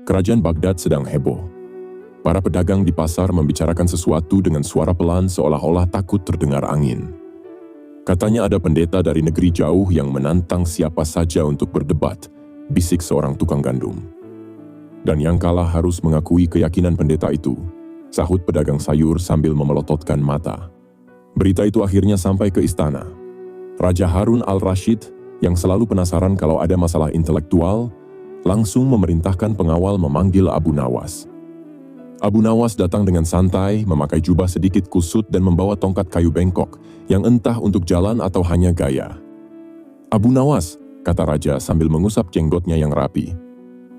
Kerajaan Baghdad sedang heboh. Para pedagang di pasar membicarakan sesuatu dengan suara pelan seolah-olah takut terdengar angin. Katanya ada pendeta dari negeri jauh yang menantang siapa saja untuk berdebat, bisik seorang tukang gandum. Dan yang kalah harus mengakui keyakinan pendeta itu, sahut pedagang sayur sambil memelototkan mata. Berita itu akhirnya sampai ke istana. Raja Harun al-Rashid, yang selalu penasaran kalau ada masalah intelektual, langsung memerintahkan pengawal memanggil Abu Nawas. Abu Nawas datang dengan santai, memakai jubah sedikit kusut dan membawa tongkat kayu bengkok, yang entah untuk jalan atau hanya gaya. "Abu Nawas," kata raja sambil mengusap jenggotnya yang rapi.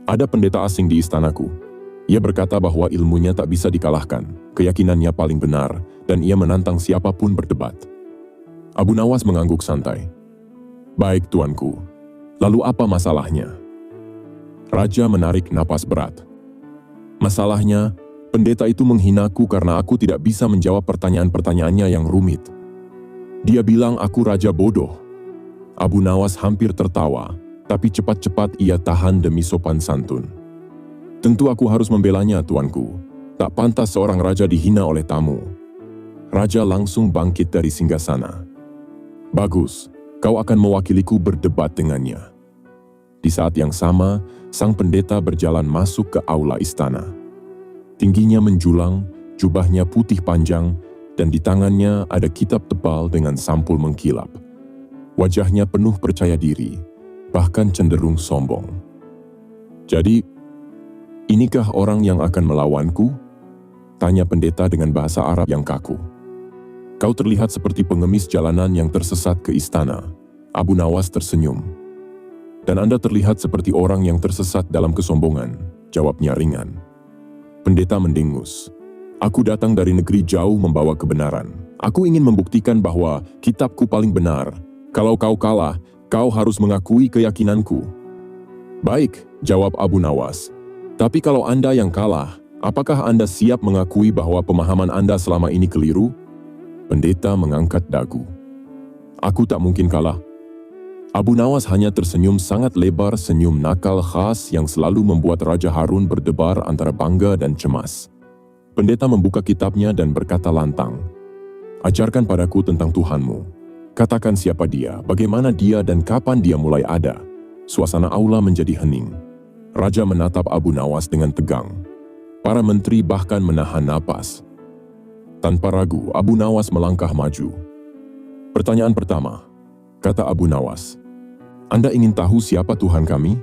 "Ada pendeta asing di istanaku. Ia berkata bahwa ilmunya tak bisa dikalahkan, keyakinannya paling benar, dan ia menantang siapapun berdebat." Abu Nawas mengangguk santai. "Baik, tuanku. Lalu apa masalahnya?" Raja menarik napas berat. "Masalahnya, pendeta itu menghinaku karena aku tidak bisa menjawab pertanyaan-pertanyaannya yang rumit. Dia bilang aku raja bodoh." Abu Nawas hampir tertawa, tapi cepat-cepat ia tahan demi sopan santun. "Tentu aku harus membelanya, tuanku. Tak pantas seorang raja dihina oleh tamu." Raja langsung bangkit dari singgasana. "Bagus, kau akan mewakiliku berdebat dengannya." Di saat yang sama, sang pendeta berjalan masuk ke aula istana. Tingginya menjulang, jubahnya putih panjang, dan di tangannya ada kitab tebal dengan sampul mengkilap. Wajahnya penuh percaya diri, bahkan cenderung sombong. "Jadi, inikah orang yang akan melawanku?" tanya pendeta dengan bahasa Arab yang kaku. "Kau terlihat seperti pengemis jalanan yang tersesat ke istana." Abu Nawas tersenyum. "Dan Anda terlihat seperti orang yang tersesat dalam kesombongan," jawabnya ringan. Pendeta mendengus. "Aku datang dari negeri jauh membawa kebenaran. Aku ingin membuktikan bahwa kitabku paling benar. Kalau kau kalah, kau harus mengakui keyakinanku." "Baik," jawab Abu Nawas. "Tapi kalau Anda yang kalah, apakah Anda siap mengakui bahwa pemahaman Anda selama ini keliru?" Pendeta mengangkat dagu. "Aku tak mungkin kalah." Abu Nawas hanya tersenyum sangat lebar, senyum nakal khas yang selalu membuat Raja Harun berdebar antara bangga dan cemas. Pendeta membuka kitabnya dan berkata lantang, "Ajarkan padaku tentang Tuhanmu. Katakan siapa dia, bagaimana dia, dan kapan dia mulai ada." Suasana aula menjadi hening. Raja menatap Abu Nawas dengan tegang. Para menteri bahkan menahan napas. Tanpa ragu, Abu Nawas melangkah maju. "Pertanyaan pertama," kata Abu Nawas. "Anda ingin tahu siapa Tuhan kami?"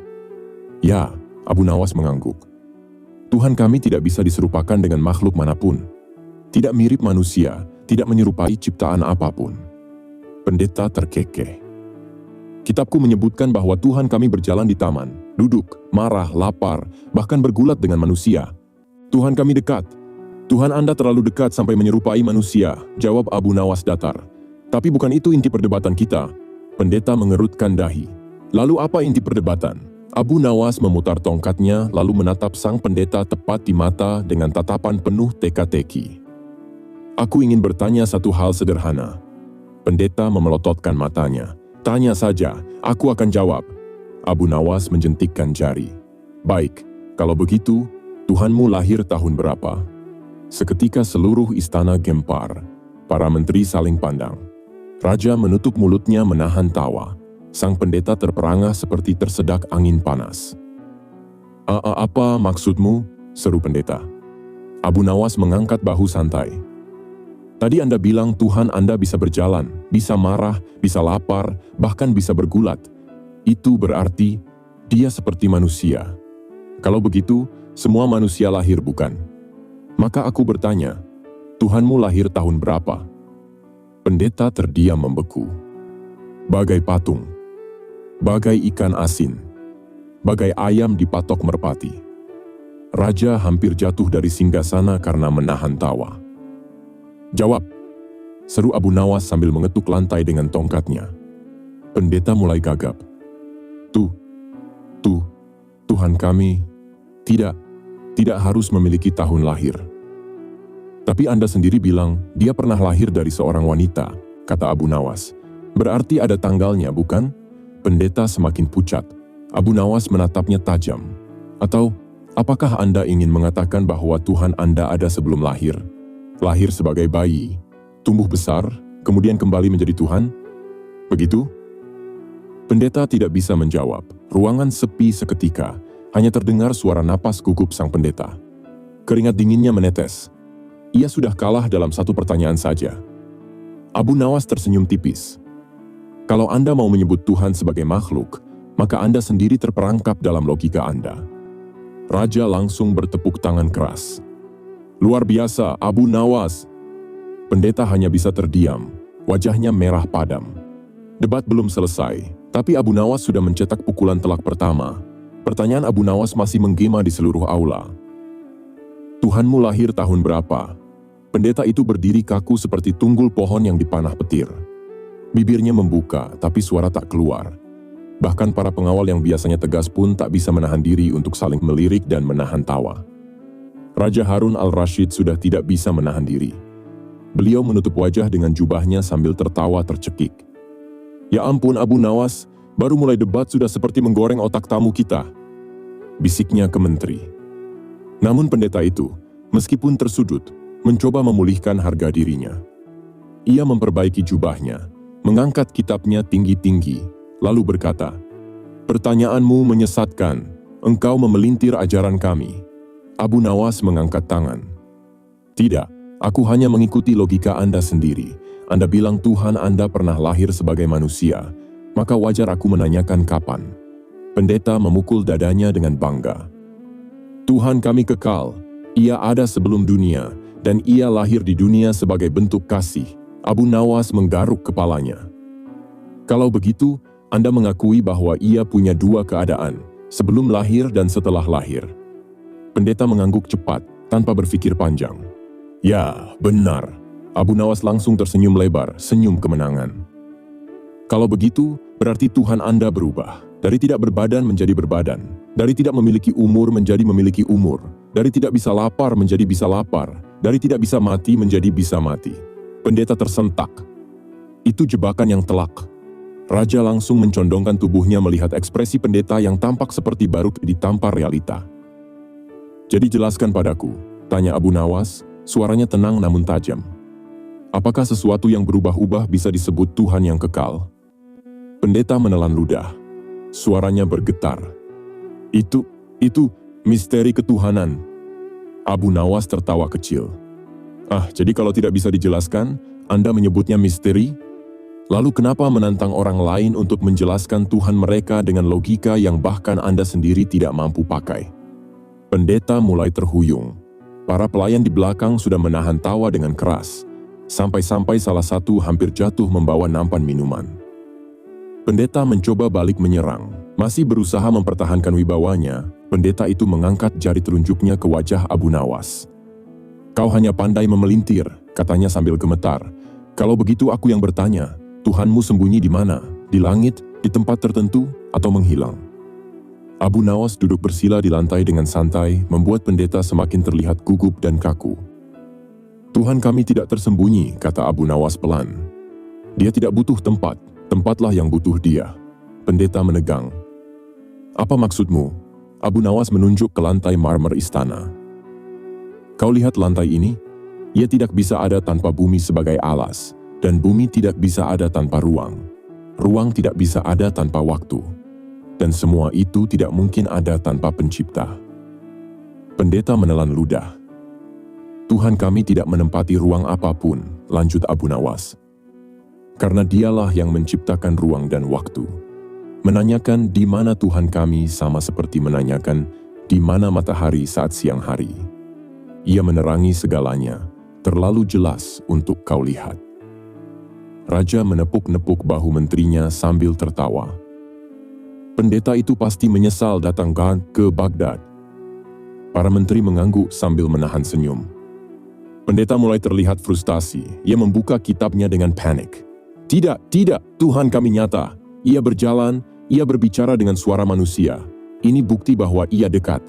"Ya," Abu Nawas mengangguk. "Tuhan kami tidak bisa diserupakan dengan makhluk manapun. Tidak mirip manusia, tidak menyerupai ciptaan apapun." Pendeta terkekeh. "Kitabku menyebutkan bahwa Tuhan kami berjalan di taman, duduk, marah, lapar, bahkan bergulat dengan manusia. Tuhan kami dekat." "Tuhan Anda terlalu dekat sampai menyerupai manusia," jawab Abu Nawas datar. "Tapi bukan itu inti perdebatan kita." Pendeta mengerutkan dahi. "Lalu apa inti perdebatan?" Abu Nawas memutar tongkatnya lalu menatap sang pendeta tepat di mata dengan tatapan penuh teka-teki. "Aku ingin bertanya satu hal sederhana." Pendeta memelototkan matanya. "Tanya saja, aku akan jawab." Abu Nawas menjentikkan jari. "Baik, kalau begitu, Tuhanmu lahir tahun berapa?" Seketika seluruh istana gempar. Para menteri saling pandang. Raja menutup mulutnya menahan tawa. Sang pendeta terperangah seperti tersedak angin panas. Apa maksudmu?" seru pendeta. Abu Nawas mengangkat bahu santai. "Tadi Anda bilang Tuhan Anda bisa berjalan, bisa marah, bisa lapar, bahkan bisa bergulat. Itu berarti dia seperti manusia. Kalau begitu, semua manusia lahir bukan? Maka aku bertanya, Tuhanmu lahir tahun berapa?" Pendeta terdiam membeku. Bagai patung, bagai ikan asin, bagai ayam dipatok merpati. Raja hampir jatuh dari singgasana karena menahan tawa. "Jawab," seru Abu Nawas sambil mengetuk lantai dengan tongkatnya. Pendeta mulai gagap. Tuhan kami tidak harus memiliki tahun lahir." "Tapi Anda sendiri bilang dia pernah lahir dari seorang wanita," kata Abu Nawas. "Berarti ada tanggalnya, bukan?" Pendeta semakin pucat. Abu Nawas menatapnya tajam. Apakah Anda ingin mengatakan bahwa Tuhan Anda ada sebelum lahir? Lahir sebagai bayi, tumbuh besar, kemudian kembali menjadi Tuhan? Begitu? Pendeta tidak bisa menjawab. Ruangan sepi seketika, hanya terdengar suara napas gugup sang pendeta. Keringat dinginnya menetes. Ia sudah kalah dalam satu pertanyaan saja. Abu Nawas tersenyum tipis. Kalau Anda mau menyebut Tuhan sebagai makhluk, maka Anda sendiri terperangkap dalam logika Anda. Raja langsung bertepuk tangan keras. Luar biasa, Abu Nawas. Pendeta hanya bisa terdiam, wajahnya merah padam. Debat belum selesai, tapi Abu Nawas sudah mencetak pukulan telak pertama. Pertanyaan Abu Nawas masih menggema di seluruh aula. Tuhanmu lahir tahun berapa? Pendeta itu berdiri kaku seperti tunggul pohon yang dipanah petir. Bibirnya membuka, tapi suara tak keluar. Bahkan para pengawal yang biasanya tegas pun tak bisa menahan diri untuk saling melirik dan menahan tawa. Raja Harun al-Rashid sudah tidak bisa menahan diri. Beliau menutup wajah dengan jubahnya sambil tertawa tercekik. Ya ampun Abu Nawas, baru mulai debat sudah seperti menggoreng otak tamu kita. Bisiknya ke menteri. Namun pendeta itu, meskipun tersudut, mencoba memulihkan harga dirinya. Ia memperbaiki jubahnya, mengangkat kitabnya tinggi-tinggi, lalu berkata, "Pertanyaanmu menyesatkan, engkau memelintir ajaran kami." Abu Nawas mengangkat tangan. "Tidak, aku hanya mengikuti logika Anda sendiri. Anda bilang Tuhan Anda pernah lahir sebagai manusia, maka wajar aku menanyakan kapan." Pendeta memukul dadanya dengan bangga. "Tuhan kami kekal, Ia ada sebelum dunia, dan Ia lahir di dunia sebagai bentuk kasih." Abu Nawas menggaruk kepalanya. "Kalau begitu, Anda mengakui bahwa Ia punya dua keadaan, sebelum lahir dan setelah lahir." Pendeta mengangguk cepat, tanpa berpikir panjang. "Ya, benar." Abu Nawas langsung tersenyum lebar, senyum kemenangan. "Kalau begitu, berarti Tuhan Anda berubah. Dari tidak berbadan menjadi berbadan. Dari tidak memiliki umur menjadi memiliki umur. Dari tidak bisa lapar menjadi bisa lapar. Dari tidak bisa mati menjadi bisa mati." Pendeta tersentak. Itu jebakan yang telak. Raja langsung mencondongkan tubuhnya melihat ekspresi pendeta yang tampak seperti baru ditampar realita. "Jadi jelaskan padaku," tanya Abu Nawas, suaranya tenang namun tajam. "Apakah sesuatu yang berubah-ubah bisa disebut Tuhan yang kekal?" Pendeta menelan ludah. Suaranya bergetar. Itu misteri ketuhanan." Abu Nawas tertawa kecil. "Jadi kalau tidak bisa dijelaskan, Anda menyebutnya misteri? Lalu kenapa menantang orang lain untuk menjelaskan Tuhan mereka dengan logika yang bahkan Anda sendiri tidak mampu pakai?" Pendeta mulai terhuyung. Para pelayan di belakang sudah menahan tawa dengan keras. Sampai-sampai salah satu hampir jatuh membawa nampan minuman. Pendeta mencoba balik menyerang. Masih berusaha mempertahankan wibawanya, pendeta itu mengangkat jari telunjuknya ke wajah Abu Nawas. "Kau hanya pandai memelintir," katanya sambil gemetar. "Kalau begitu aku yang bertanya, Tuhanmu sembunyi di mana? Di langit, di tempat tertentu, atau menghilang?" Abu Nawas duduk bersila di lantai dengan santai, membuat pendeta semakin terlihat gugup dan kaku. "Tuhan kami tidak tersembunyi," kata Abu Nawas pelan. "Dia tidak butuh tempat, tempatlah yang butuh dia." Pendeta menegang. "Apa maksudmu?" Abu Nawas menunjuk ke lantai marmer istana. "Kau lihat lantai ini? Ia tidak bisa ada tanpa bumi sebagai alas, dan bumi tidak bisa ada tanpa ruang. Ruang tidak bisa ada tanpa waktu. Dan semua itu tidak mungkin ada tanpa pencipta." Pendeta menelan ludah. "Tuhan kami tidak menempati ruang apapun," lanjut Abu Nawas. "Karena dialah yang menciptakan ruang dan waktu. Menanyakan di mana Tuhan kami sama seperti menanyakan di mana matahari saat siang hari. Ia menerangi segalanya, terlalu jelas untuk kau lihat." Raja menepuk-nepuk bahu menterinya sambil tertawa. Pendeta itu pasti menyesal datang ke Baghdad. Para menteri mengangguk sambil menahan senyum. Pendeta mulai terlihat frustasi. Ia membuka kitabnya dengan panik. Tidak, Tuhan kami nyata. Ia berjalan, ia berbicara dengan suara manusia. Ini bukti bahwa ia dekat.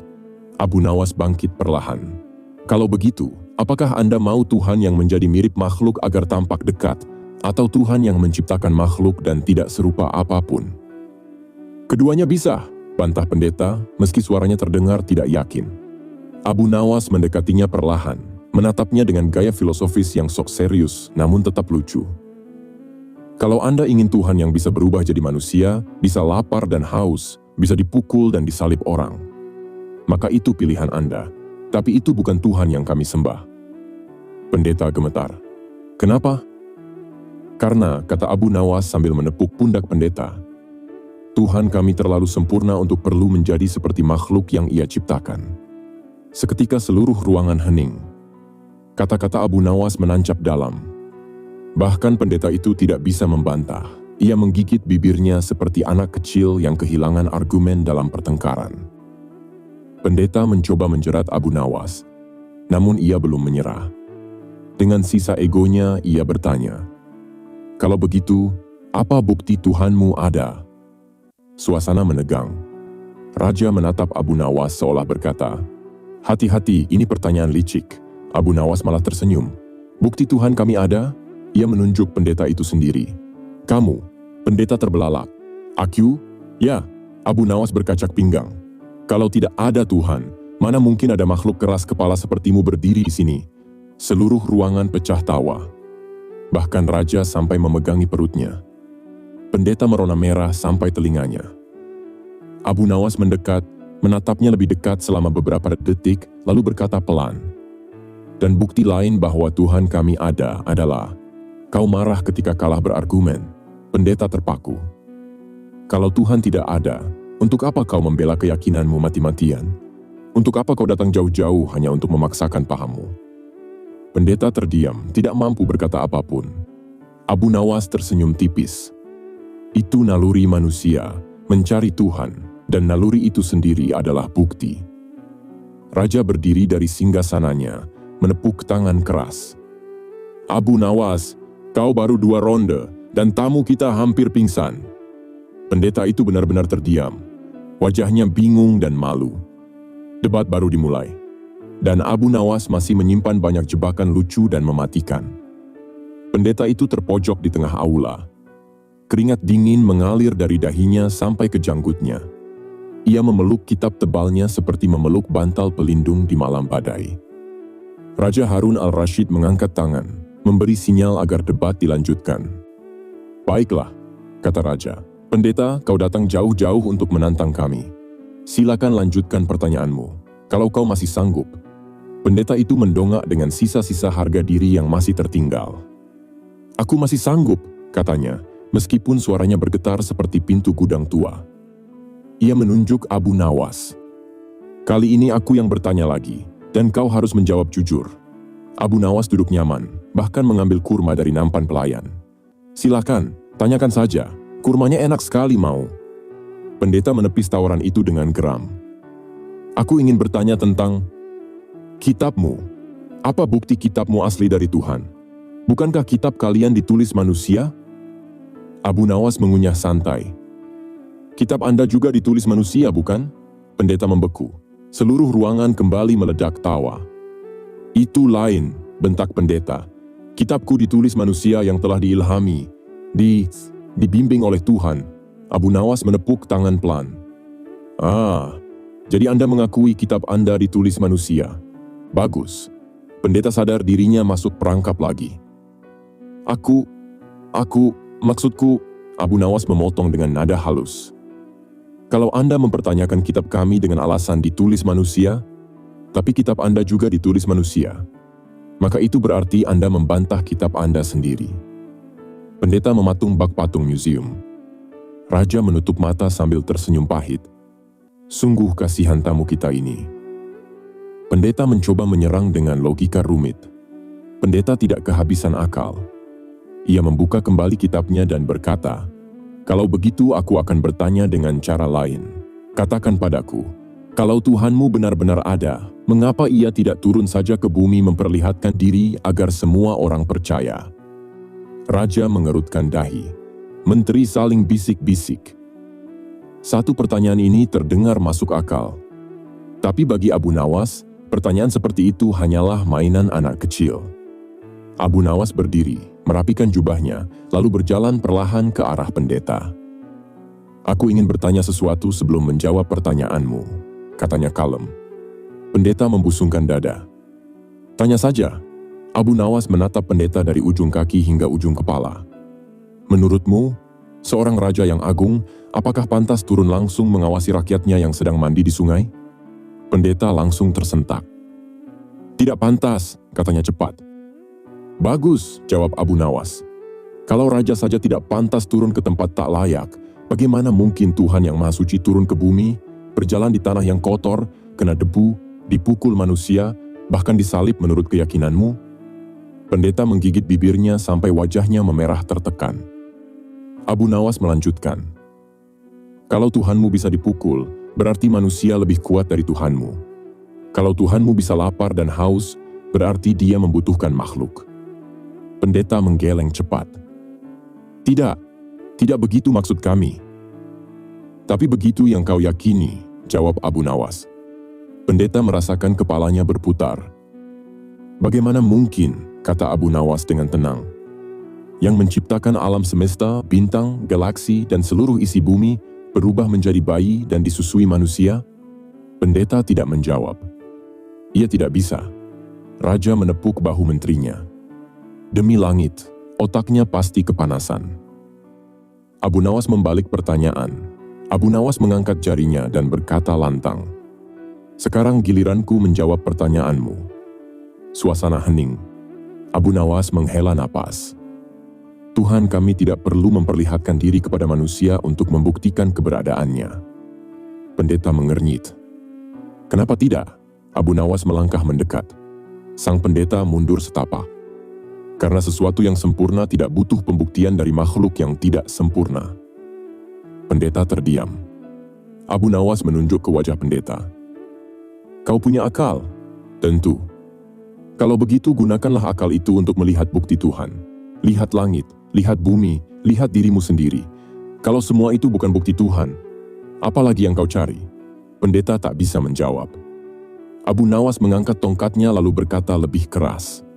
Abu Nawas bangkit perlahan. "Kalau begitu, apakah Anda mau Tuhan yang menjadi mirip makhluk agar tampak dekat, atau Tuhan yang menciptakan makhluk dan tidak serupa apapun?" "Keduanya bisa," bantah pendeta, meski suaranya terdengar tidak yakin. Abu Nawas mendekatinya perlahan, menatapnya dengan gaya filosofis yang sok serius namun tetap lucu. Kalau Anda ingin Tuhan yang bisa berubah jadi manusia, bisa lapar dan haus, bisa dipukul dan disalib orang, maka itu pilihan Anda. Tapi itu bukan Tuhan yang kami sembah. Pendeta gemetar. Kenapa? Karena, kata Abu Nawas sambil menepuk pundak pendeta, Tuhan kami terlalu sempurna untuk perlu menjadi seperti makhluk yang Ia ciptakan. Seketika seluruh ruangan hening. Kata-kata Abu Nawas menancap dalam. Bahkan pendeta itu tidak bisa membantah. Ia menggigit bibirnya seperti anak kecil yang kehilangan argumen dalam pertengkaran. Pendeta mencoba menjerat Abu Nawas, namun ia belum menyerah. Dengan sisa egonya, ia bertanya, "Kalau begitu, apa bukti Tuhanmu ada?" Suasana menegang. Raja menatap Abu Nawas seolah berkata, "Hati-hati, ini pertanyaan licik." Abu Nawas malah tersenyum. "Bukti Tuhan kami ada?" Ia menunjuk pendeta itu sendiri. "Kamu," pendeta terbelalak. "Aku?" "Ya," Abu Nawas berkacak pinggang. "Kalau tidak ada Tuhan, mana mungkin ada makhluk keras kepala sepertimu berdiri di sini?" Seluruh ruangan pecah tawa. Bahkan raja sampai memegangi perutnya. Pendeta merona merah sampai telinganya. Abu Nawas mendekat, menatapnya lebih dekat selama beberapa detik, lalu berkata pelan, "Dan bukti lain bahwa Tuhan kami ada adalah, kau marah ketika kalah berargumen." Pendeta terpaku. "Kalau Tuhan tidak ada, untuk apa kau membela keyakinanmu mati-matian? Untuk apa kau datang jauh-jauh hanya untuk memaksakan pahammu?" Pendeta terdiam, tidak mampu berkata apapun. Abu Nawas tersenyum tipis. "Itu naluri manusia, mencari Tuhan, dan naluri itu sendiri adalah bukti." Raja berdiri dari singgasananya, menepuk tangan keras. "Abu Nawas, kau baru 2 ronde, dan tamu kita hampir pingsan." Pendeta itu benar-benar terdiam. Wajahnya bingung dan malu. Debat baru dimulai. Dan Abu Nawas masih menyimpan banyak jebakan lucu dan mematikan. Pendeta itu terpojok di tengah aula. Keringat dingin mengalir dari dahinya sampai ke janggutnya. Ia memeluk kitab tebalnya seperti memeluk bantal pelindung di malam badai. Raja Harun al-Rashid mengangkat tangan, memberi sinyal agar debat dilanjutkan. "Baiklah," kata raja. "Pendeta, kau datang jauh-jauh untuk menantang kami. Silakan lanjutkan pertanyaanmu, kalau kau masih sanggup." Pendeta itu mendongak dengan sisa-sisa harga diri yang masih tertinggal. "Aku masih sanggup," katanya, meskipun suaranya bergetar seperti pintu gudang tua. Ia menunjuk Abu Nawas. "Kali ini aku yang bertanya lagi, dan kau harus menjawab jujur." Abu Nawas duduk nyaman, bahkan mengambil kurma dari nampan pelayan. "Silakan, tanyakan saja, kurmanya enak sekali mau." Pendeta menepis tawaran itu dengan geram. "Aku ingin bertanya tentang kitabmu. Apa bukti kitabmu asli dari Tuhan? Bukankah kitab kalian ditulis manusia?" Abu Nawas mengunyah santai. "Kitab Anda juga ditulis manusia, bukan?" Pendeta membeku. Seluruh ruangan kembali meledak tawa. "Itu lain," bentak pendeta. "Kitabku ditulis manusia yang telah diilhami, dibimbing oleh Tuhan." Abu Nawas menepuk tangan pelan. "Ah, jadi Anda mengakui kitab Anda ditulis manusia. Bagus." Pendeta sadar dirinya masuk perangkap lagi. Maksudku, Abu Nawas memotong dengan nada halus. "Kalau Anda mempertanyakan kitab kami dengan alasan ditulis manusia, tapi kitab Anda juga ditulis manusia, maka itu berarti Anda membantah kitab Anda sendiri." Pendeta mematung bak patung museum. Raja menutup mata sambil tersenyum pahit. Sungguh kasihan tamu kita ini. Pendeta mencoba menyerang dengan logika rumit. Pendeta tidak kehabisan akal. Ia membuka kembali kitabnya dan berkata, "Kalau begitu aku akan bertanya dengan cara lain. Katakan padaku, kalau Tuhanmu benar-benar ada, mengapa Ia tidak turun saja ke bumi memperlihatkan diri agar semua orang percaya?" Raja mengerutkan dahi. Menteri saling bisik-bisik. Satu pertanyaan ini terdengar masuk akal. Tapi bagi Abu Nawas, pertanyaan seperti itu hanyalah mainan anak kecil. Abu Nawas berdiri, merapikan jubahnya, lalu berjalan perlahan ke arah pendeta. "Aku ingin bertanya sesuatu sebelum menjawab pertanyaanmu," katanya kalem. Pendeta membusungkan dada. Tanya saja. Abu Nawas menatap pendeta dari ujung kaki hingga ujung kepala. Menurutmu, seorang raja yang agung, apakah pantas turun langsung mengawasi rakyatnya yang sedang mandi di sungai? Pendeta langsung tersentak. Tidak pantas, katanya cepat. Bagus, jawab Abu Nawas. Kalau raja saja tidak pantas turun ke tempat tak layak, bagaimana mungkin Tuhan yang Maha Suci turun ke bumi, berjalan di tanah yang kotor, kena debu, dipukul manusia, bahkan disalib menurut keyakinanmu? Pendeta menggigit bibirnya sampai wajahnya memerah tertekan. Abu Nawas melanjutkan, kalau Tuhanmu bisa dipukul, berarti manusia lebih kuat dari Tuhanmu. Kalau Tuhanmu bisa lapar dan haus, berarti dia membutuhkan makhluk. Pendeta menggeleng cepat. Tidak begitu maksud kami. Tapi begitu yang kau yakini, jawab Abu Nawas. Pendeta merasakan kepalanya berputar. Bagaimana mungkin, kata Abu Nawas dengan tenang, yang menciptakan alam semesta, bintang, galaksi, dan seluruh isi bumi berubah menjadi bayi dan disusui manusia? Pendeta tidak menjawab. Ia tidak bisa. Raja menepuk bahu menterinya. Demi langit, otaknya pasti kepanasan. Abu Nawas membalik pertanyaan. Abu Nawas mengangkat jarinya dan berkata lantang, sekarang giliranku menjawab pertanyaanmu. Suasana hening. Abu Nawas menghela napas. Tuhan, kami tidak perlu memperlihatkan diri kepada manusia untuk membuktikan keberadaannya. Pendeta mengernyit. Kenapa tidak? Abu Nawas melangkah mendekat. Sang pendeta mundur setapak. Karena sesuatu yang sempurna tidak butuh pembuktian dari makhluk yang tidak sempurna. Pendeta terdiam. Abu Nawas menunjuk ke wajah pendeta. Kau punya akal? Tentu. Kalau begitu gunakanlah akal itu untuk melihat bukti Tuhan. Lihat langit, lihat bumi, lihat dirimu sendiri. Kalau semua itu bukan bukti Tuhan, apalagi yang kau cari? Pendeta tak bisa menjawab. Abu Nawas mengangkat tongkatnya lalu berkata lebih keras.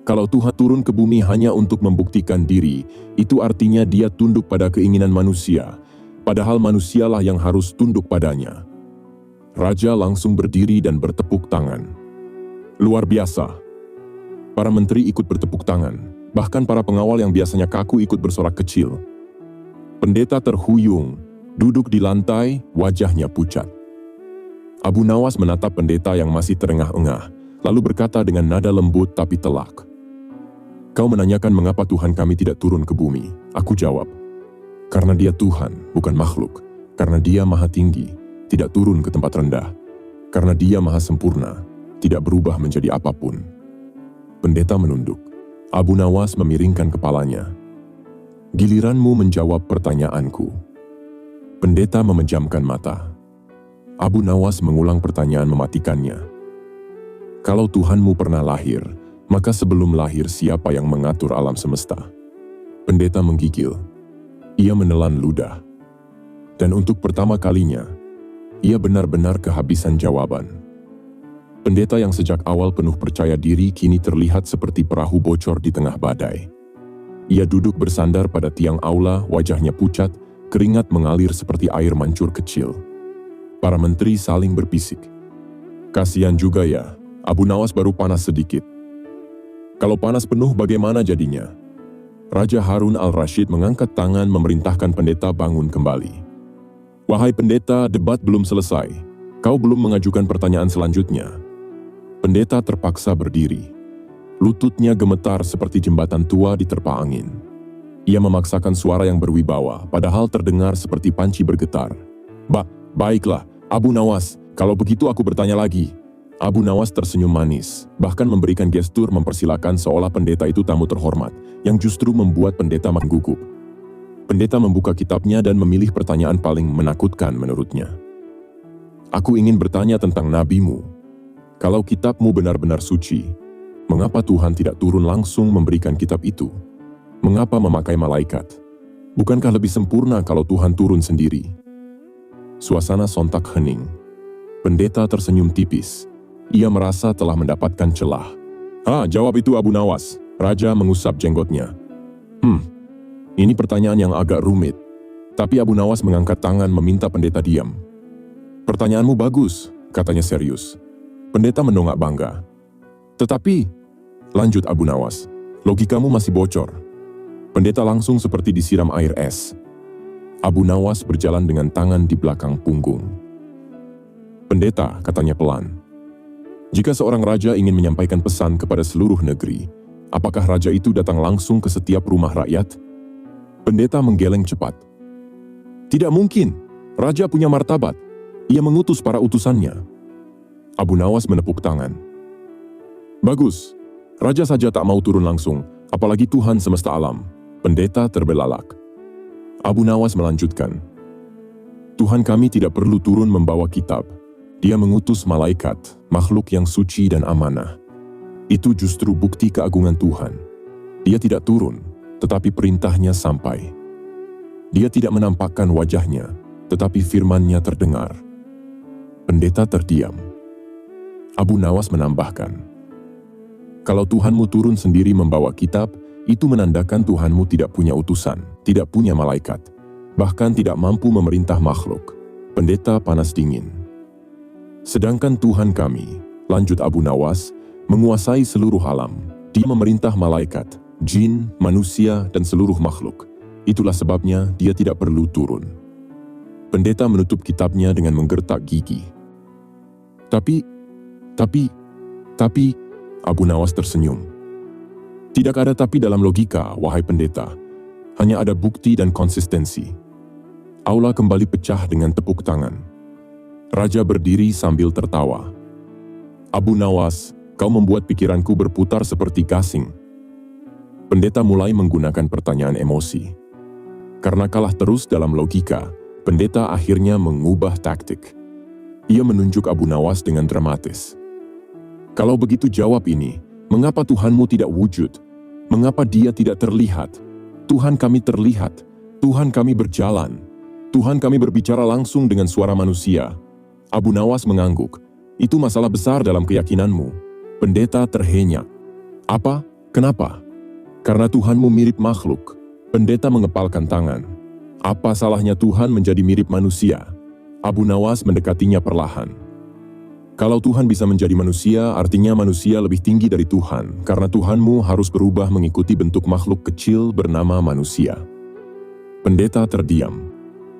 Kalau Tuhan turun ke bumi hanya untuk membuktikan diri, itu artinya dia tunduk pada keinginan manusia, padahal manusialah yang harus tunduk padanya. Raja langsung berdiri dan bertepuk tangan. Luar biasa. Para menteri ikut bertepuk tangan, bahkan para pengawal yang biasanya kaku ikut bersorak kecil. Pendeta terhuyung, duduk di lantai, wajahnya pucat. Abu Nawas menatap pendeta yang masih terengah-engah, lalu berkata dengan nada lembut tapi telak. Kau menanyakan mengapa Tuhan kami tidak turun ke bumi. Aku jawab, karena dia Tuhan, bukan makhluk. Karena dia maha tinggi, tidak turun ke tempat rendah. Karena dia maha sempurna, tidak berubah menjadi apapun. Pendeta menunduk. Abu Nawas memiringkan kepalanya. Giliranmu menjawab pertanyaanku. Pendeta memejamkan mata. Abu Nawas mengulang pertanyaan mematikannya. Kalau Tuhanmu pernah lahir, maka sebelum lahir siapa yang mengatur alam semesta? Pendeta menggigil. Ia menelan ludah. Dan untuk pertama kalinya, ia benar-benar kehabisan jawaban. Pendeta yang sejak awal penuh percaya diri kini terlihat seperti perahu bocor di tengah badai. Ia duduk bersandar pada tiang aula, wajahnya pucat, keringat mengalir seperti air mancur kecil. Para menteri saling berbisik. Kasihan juga ya, Abu Nawas baru panas sedikit. Kalau panas penuh bagaimana jadinya? Raja Harun al-Rashid mengangkat tangan memerintahkan pendeta bangun kembali. Wahai pendeta, debat belum selesai. Kau belum mengajukan pertanyaan selanjutnya. Pendeta terpaksa berdiri. Lututnya gemetar seperti jembatan tua diterpa angin. Ia memaksakan suara yang berwibawa, padahal terdengar seperti panci bergetar. Baiklah, Abu Nawas, kalau begitu aku bertanya lagi. Abu Nawas tersenyum manis, bahkan memberikan gestur mempersilakan seolah pendeta itu tamu terhormat, yang justru membuat pendeta makin gugup. Pendeta membuka kitabnya dan memilih pertanyaan paling menakutkan menurutnya. Aku ingin bertanya tentang nabimu. Kalau kitabmu benar-benar suci, mengapa Tuhan tidak turun langsung memberikan kitab itu? Mengapa memakai malaikat? Bukankah lebih sempurna kalau Tuhan turun sendiri? Suasana sontak hening. Pendeta tersenyum tipis. Ia merasa telah mendapatkan celah. Jawab itu Abu Nawas. Raja mengusap jenggotnya. Ini pertanyaan yang agak rumit. Tapi Abu Nawas mengangkat tangan meminta pendeta diam. Pertanyaanmu bagus, katanya serius. Pendeta menongak bangga. Tetapi, lanjut Abu Nawas, logikamu masih bocor. Pendeta langsung seperti disiram air es. Abu Nawas berjalan dengan tangan di belakang punggung. Pendeta, katanya pelan. Jika seorang raja ingin menyampaikan pesan kepada seluruh negeri, apakah raja itu datang langsung ke setiap rumah rakyat? Pendeta menggeleng cepat. Tidak mungkin, raja punya martabat. Ia mengutus para utusannya. Abu Nawas menepuk tangan. Bagus, raja saja tak mau turun langsung, apalagi Tuhan semesta alam. Pendeta terbelalak. Abu Nawas melanjutkan. Tuhan kami tidak perlu turun membawa kitab. Dia mengutus malaikat, makhluk yang suci dan amanah. Itu justru bukti keagungan Tuhan. Dia tidak turun, tetapi perintahnya sampai. Dia tidak menampakkan wajahnya, tetapi firman-Nya terdengar. Pendeta terdiam. Abu Nawas menambahkan, kalau Tuhanmu turun sendiri membawa kitab, itu menandakan Tuhanmu tidak punya utusan, tidak punya malaikat, bahkan tidak mampu memerintah makhluk. Pendeta panas dingin. Sedangkan Tuhan kami, lanjut Abu Nawas, menguasai seluruh alam. Dia memerintah malaikat, jin, manusia, dan seluruh makhluk. Itulah sebabnya dia tidak perlu turun. Pendeta menutup kitabnya dengan menggertak gigi. Tapi, Abu Nawas tersenyum. Tidak ada tapi dalam logika, wahai pendeta. Hanya ada bukti dan konsistensi. Aula kembali pecah dengan tepuk tangan. Raja berdiri sambil tertawa. Abu Nawas, kau membuat pikiranku berputar seperti gasing. Pendeta mulai menggunakan pertanyaan emosi. Karena kalah terus dalam logika, pendeta akhirnya mengubah taktik. Ia menunjuk Abu Nawas dengan dramatis. Kalau begitu jawab ini, mengapa Tuhanmu tidak wujud? Mengapa dia tidak terlihat? Tuhan kami terlihat, Tuhan kami berjalan, Tuhan kami berbicara langsung dengan suara manusia. Abu Nawas mengangguk. Itu masalah besar dalam keyakinanmu. Pendeta terhenyak. Apa? Kenapa? Karena Tuhanmu mirip makhluk. Pendeta mengepalkan tangan. Apa salahnya Tuhan menjadi mirip manusia? Abu Nawas mendekatinya perlahan. Kalau Tuhan bisa menjadi manusia, artinya manusia lebih tinggi dari Tuhan, karena Tuhanmu harus berubah mengikuti bentuk makhluk kecil bernama manusia. Pendeta terdiam.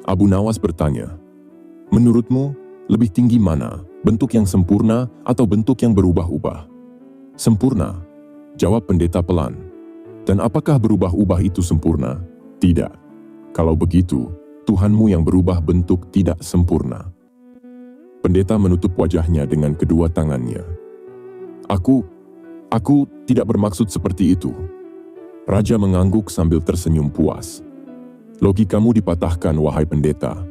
Abu Nawas bertanya, menurutmu, lebih tinggi mana, bentuk yang sempurna atau bentuk yang berubah-ubah? Sempurna, jawab pendeta pelan. Dan apakah berubah-ubah itu sempurna? Tidak. Kalau begitu, Tuhanmu yang berubah bentuk tidak sempurna. Pendeta menutup wajahnya dengan kedua tangannya. Aku tidak bermaksud seperti itu. Raja mengangguk sambil tersenyum puas. Logikamu dipatahkan, wahai pendeta.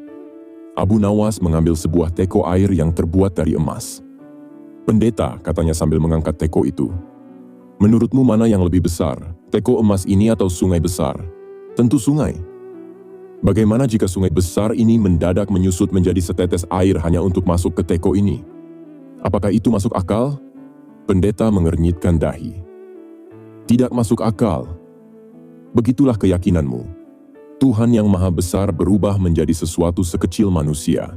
Abu Nawas mengambil sebuah teko air yang terbuat dari emas. Pendeta, katanya sambil mengangkat teko itu. Menurutmu mana yang lebih besar, teko emas ini atau sungai besar? Tentu sungai. Bagaimana jika sungai besar ini mendadak menyusut menjadi setetes air hanya untuk masuk ke teko ini? Apakah itu masuk akal? Pendeta mengernyitkan dahi. Tidak masuk akal. Begitulah keyakinanmu. Tuhan yang Maha Besar berubah menjadi sesuatu sekecil manusia.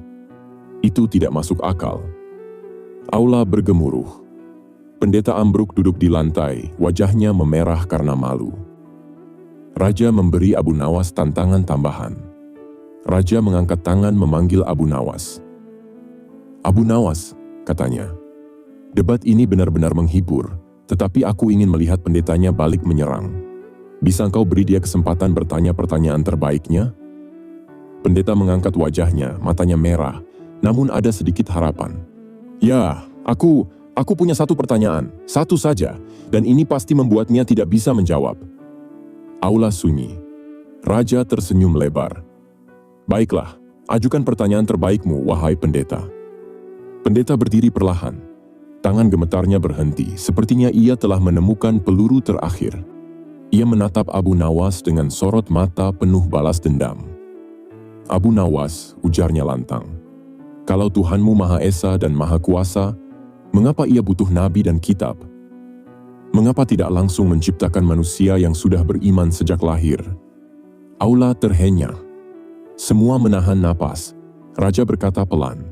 Itu tidak masuk akal. Aula bergemuruh. Pendeta ambruk duduk di lantai, wajahnya memerah karena malu. Raja memberi Abu Nawas tantangan tambahan. Raja mengangkat tangan memanggil Abu Nawas. Abu Nawas, katanya. Debat ini benar-benar menghibur, tetapi aku ingin melihat pendetanya balik menyerang. Bisa engkau beri dia kesempatan bertanya pertanyaan terbaiknya? Pendeta mengangkat wajahnya, matanya merah, namun ada sedikit harapan. Ya, aku punya satu pertanyaan, satu saja, dan ini pasti membuatnya tidak bisa menjawab. Aula sunyi. Raja tersenyum lebar. Baiklah, ajukan pertanyaan terbaikmu, wahai pendeta. Pendeta berdiri perlahan. Tangan gemetarnya berhenti, sepertinya ia telah menemukan peluru terakhir. Ia menatap Abu Nawas dengan sorot mata penuh balas dendam. Abu Nawas, ujarnya lantang. Kalau Tuhanmu Maha Esa dan Maha Kuasa, mengapa ia butuh nabi dan kitab? Mengapa tidak langsung menciptakan manusia yang sudah beriman sejak lahir? Aula terhenyah. Semua menahan napas. Raja berkata pelan.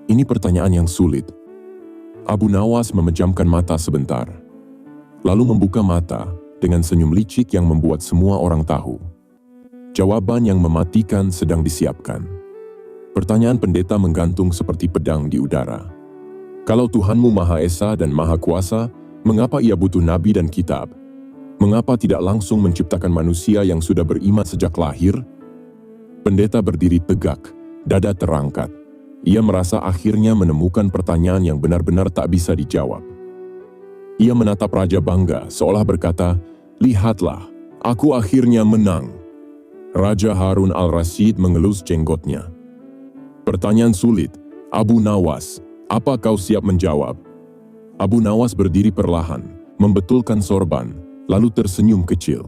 Ini pertanyaan yang sulit. Abu Nawas memejamkan mata sebentar, lalu membuka mata dengan senyum licik yang membuat semua orang tahu. Jawaban yang mematikan sedang disiapkan. Pertanyaan pendeta menggantung seperti pedang di udara. Kalau Tuhanmu Maha Esa dan Maha Kuasa, mengapa ia butuh nabi dan kitab? Mengapa tidak langsung menciptakan manusia yang sudah beriman sejak lahir? Pendeta berdiri tegak, dada terangkat. Ia merasa akhirnya menemukan pertanyaan yang benar-benar tak bisa dijawab. Ia menatap raja bangga, seolah berkata, "Lihatlah, aku akhirnya menang." Raja Harun al-Rasyid mengelus jenggotnya. "Pertanyaan sulit, Abu Nawas, apa kau siap menjawab?" Abu Nawas berdiri perlahan, membetulkan sorban, lalu tersenyum kecil.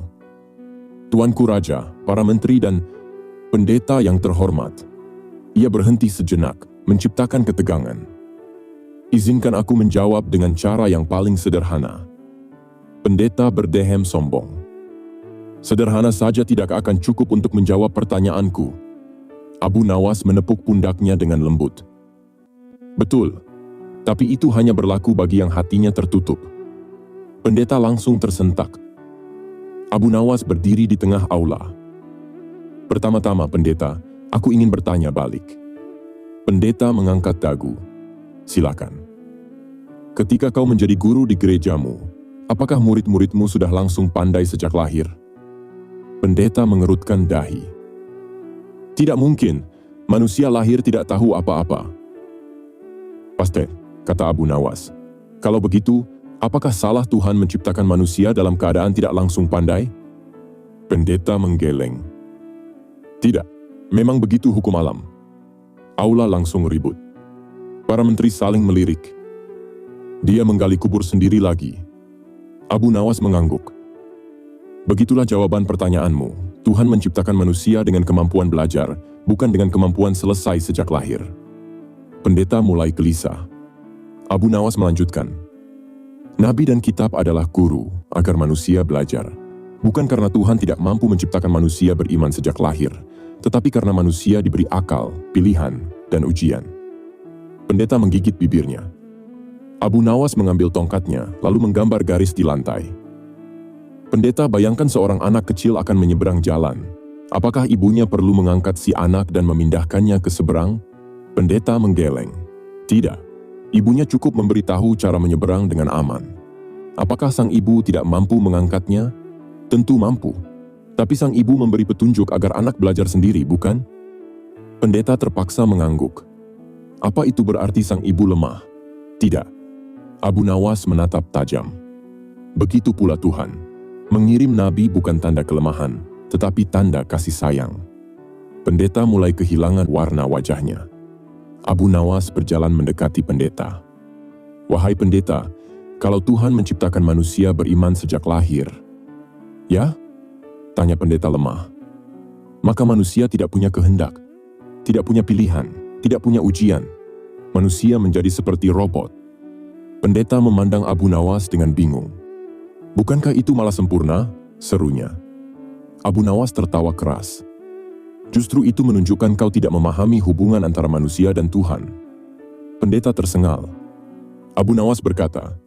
"Tuanku Raja, para menteri dan pendeta yang terhormat." Ia berhenti sejenak, menciptakan ketegangan. "Izinkan aku menjawab dengan cara yang paling sederhana." Pendeta berdehem sombong. "Sederhana saja tidak akan cukup untuk menjawab pertanyaanku." Abu Nawas menepuk pundaknya dengan lembut. "Betul, tapi itu hanya berlaku bagi yang hatinya tertutup." Pendeta langsung tersentak. Abu Nawas berdiri di tengah aula. "Pertama-tama, pendeta, aku ingin bertanya balik." Pendeta mengangkat dagu. "Silakan. Ketika kau menjadi guru di gerejamu, apakah murid-muridmu sudah langsung pandai sejak lahir?" Pendeta mengerutkan dahi. "Tidak mungkin, manusia lahir tidak tahu apa-apa." "Pasti," kata Abu Nawas. "Kalau begitu, apakah salah Tuhan menciptakan manusia dalam keadaan tidak langsung pandai?" Pendeta menggeleng. "Tidak. Memang begitu hukum alam." Aula langsung ribut. Para menteri saling melirik. Dia menggali kubur sendiri lagi. Abu Nawas mengangguk. "Begitulah jawaban pertanyaanmu. Tuhan menciptakan manusia dengan kemampuan belajar, bukan dengan kemampuan selesai sejak lahir." Pendeta mulai gelisah. Abu Nawas melanjutkan. "Nabi dan kitab adalah guru agar manusia belajar. Bukan karena Tuhan tidak mampu menciptakan manusia beriman sejak lahir, tetapi karena manusia diberi akal, pilihan, dan ujian." Pendeta menggigit bibirnya. Abu Nawas mengambil tongkatnya, lalu menggambar garis di lantai. "Pendeta, bayangkan seorang anak kecil akan menyeberang jalan. Apakah ibunya perlu mengangkat si anak dan memindahkannya ke seberang?" Pendeta menggeleng. "Tidak. Ibunya cukup memberitahu cara menyeberang dengan aman. Apakah sang ibu tidak mampu mengangkatnya? Tentu mampu. Tapi sang ibu memberi petunjuk agar anak belajar sendiri, bukan?" Pendeta terpaksa mengangguk. "Apa itu berarti sang ibu lemah?" "Tidak." Abu Nawas menatap tajam. "Begitu pula Tuhan. Mengirim nabi bukan tanda kelemahan, tetapi tanda kasih sayang." Pendeta mulai kehilangan warna wajahnya. Abu Nawas berjalan mendekati pendeta. "Wahai pendeta, kalau Tuhan menciptakan manusia beriman sejak lahir..." "Ya?" tanya pendeta lemah. "Maka manusia tidak punya kehendak, tidak punya pilihan, tidak punya ujian. Manusia menjadi seperti robot." Pendeta memandang Abu Nawas dengan bingung. "Bukankah itu malah sempurna?" serunya. Abu Nawas tertawa keras. "Justru itu menunjukkan kau tidak memahami hubungan antara manusia dan Tuhan." Pendeta tersengal. Abu Nawas berkata,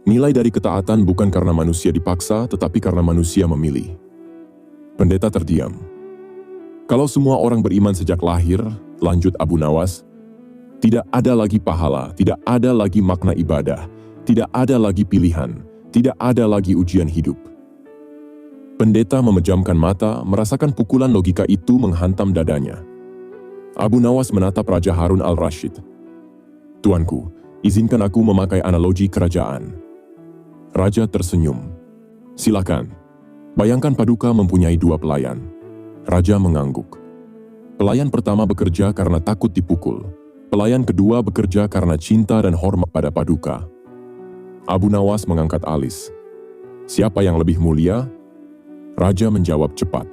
"Nilai dari ketaatan bukan karena manusia dipaksa, tetapi karena manusia memilih." Pendeta terdiam. "Kalau semua orang beriman sejak lahir," lanjut Abu Nawas, "tidak ada lagi pahala, tidak ada lagi makna ibadah, tidak ada lagi pilihan, tidak ada lagi ujian hidup." Pendeta memejamkan mata, merasakan pukulan logika itu menghantam dadanya. Abu Nawas menatap Raja Harun al-Rasyid. "Tuanku, izinkan aku memakai analogi kerajaan." Raja tersenyum. "Silakan. Bayangkan Paduka mempunyai 2 pelayan." Raja mengangguk. Pelayan pertama bekerja karena takut dipukul. Pelayan kedua bekerja karena cinta dan hormat pada Paduka. Abu Nawas mengangkat alis. "Siapa yang lebih mulia?" Raja menjawab cepat.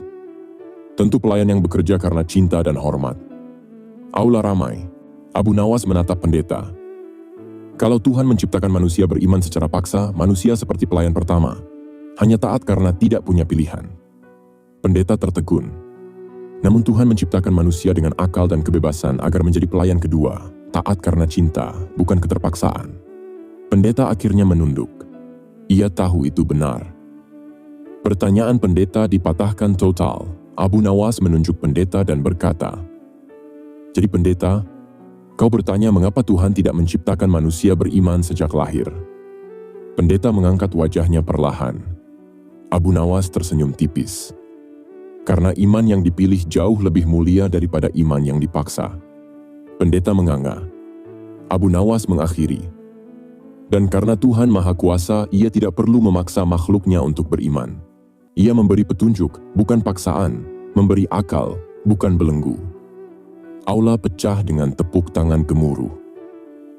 "Tentu pelayan yang bekerja karena cinta dan hormat." Aula ramai. Abu Nawas menatap pendeta. "Kalau Tuhan menciptakan manusia beriman secara paksa, manusia seperti pelayan pertama, hanya taat karena tidak punya pilihan." Pendeta tertegun. "Namun Tuhan menciptakan manusia dengan akal dan kebebasan agar menjadi pelayan kedua, taat karena cinta, bukan keterpaksaan." Pendeta akhirnya menunduk. Ia tahu itu benar. Pertanyaan pendeta dipatahkan total. Abu Nawas menunjuk pendeta dan berkata, "Jadi pendeta, kau bertanya mengapa Tuhan tidak menciptakan manusia beriman sejak lahir?" Pendeta mengangkat wajahnya perlahan. Abu Nawas tersenyum tipis. Karena iman yang dipilih jauh lebih mulia daripada iman yang dipaksa. Pendeta menganga. Abu Nawas mengakhiri. Dan karena Tuhan Maha Kuasa, ia tidak perlu memaksa makhluknya untuk beriman. Ia memberi petunjuk, bukan paksaan, memberi akal, bukan belenggu. Aula pecah dengan tepuk tangan gemuruh.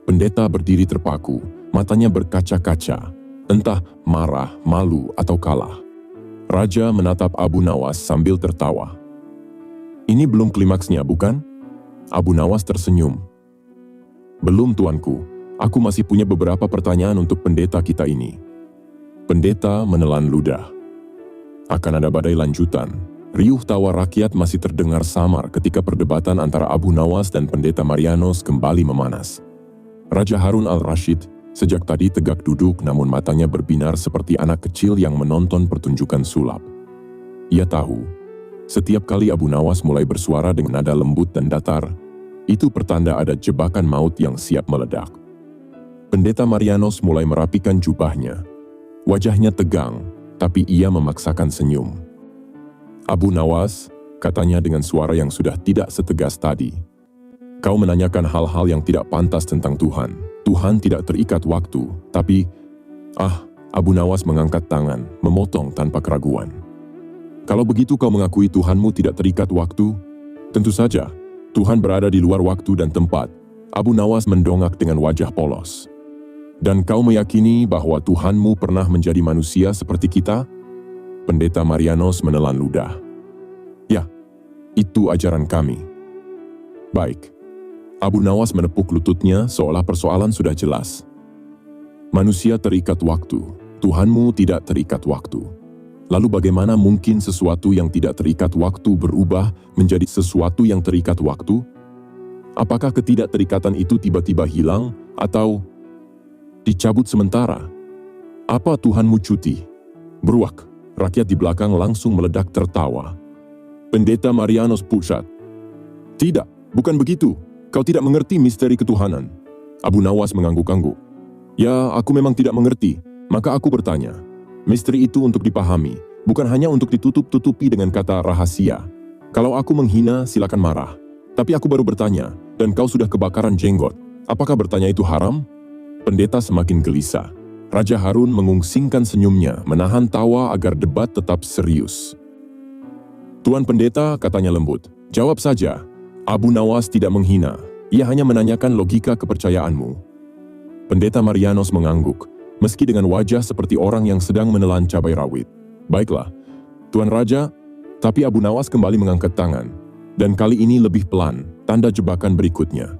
Pendeta berdiri terpaku, matanya berkaca-kaca, entah marah, malu, atau kalah. Raja menatap Abu Nawas sambil tertawa. "Ini belum klimaksnya, bukan?" Abu Nawas tersenyum. "Belum, tuanku. Aku masih punya beberapa pertanyaan untuk pendeta kita ini." Pendeta menelan ludah. Akan ada badai lanjutan. Riuh tawa rakyat masih terdengar samar ketika perdebatan antara Abu Nawas dan Pendeta Marianos kembali memanas. Raja Harun al-Rashid sejak tadi tegak duduk namun matanya berbinar seperti anak kecil yang menonton pertunjukan sulap. Ia tahu, setiap kali Abu Nawas mulai bersuara dengan nada lembut dan datar, itu pertanda ada jebakan maut yang siap meledak. Pendeta Marianos mulai merapikan jubahnya. Wajahnya tegang, tapi ia memaksakan senyum. "Abu Nawas," katanya dengan suara yang sudah tidak setegas tadi, "kau menanyakan hal-hal yang tidak pantas tentang Tuhan. Tuhan tidak terikat waktu, tapi..." Abu Nawas mengangkat tangan, memotong tanpa keraguan. "Kalau begitu kau mengakui Tuhanmu tidak terikat waktu? Tentu saja, Tuhan berada di luar waktu dan tempat." Abu Nawas mendongak dengan wajah polos. "Dan kau meyakini bahwa Tuhanmu pernah menjadi manusia seperti kita?" Pendeta Marianos menelan ludah. "Ya, itu ajaran kami." "Baik." Abu Nawas menepuk lututnya seolah persoalan sudah jelas. "Manusia terikat waktu, Tuhanmu tidak terikat waktu. Lalu bagaimana mungkin sesuatu yang tidak terikat waktu berubah menjadi sesuatu yang terikat waktu? Apakah ketidakterikatan itu tiba-tiba hilang atau dicabut sementara? Apa Tuhanmu cuti?" Beruak, rakyat di belakang langsung meledak tertawa. Pendeta Marianos pucat. "Tidak, bukan begitu. Kau tidak mengerti misteri ketuhanan." Abu Nawas mengangguk-angguk. "Ya, aku memang tidak mengerti. Maka aku bertanya. Misteri itu untuk dipahami, bukan hanya untuk ditutup-tutupi dengan kata rahasia. Kalau aku menghina, silakan marah. Tapi aku baru bertanya, dan kau sudah kebakaran jenggot. Apakah bertanya itu haram?" Pendeta semakin gelisah. Raja Harun mengungsingkan senyumnya, menahan tawa agar debat tetap serius. "Tuan Pendeta," katanya lembut, "jawab saja. Abu Nawas tidak menghina. Ia hanya menanyakan logika kepercayaanmu." Pendeta Marianos mengangguk, meski dengan wajah seperti orang yang sedang menelan cabai rawit. "Baiklah, Tuan Raja." Tapi Abu Nawas kembali mengangkat tangan, dan kali ini lebih pelan, tanda jebakan berikutnya.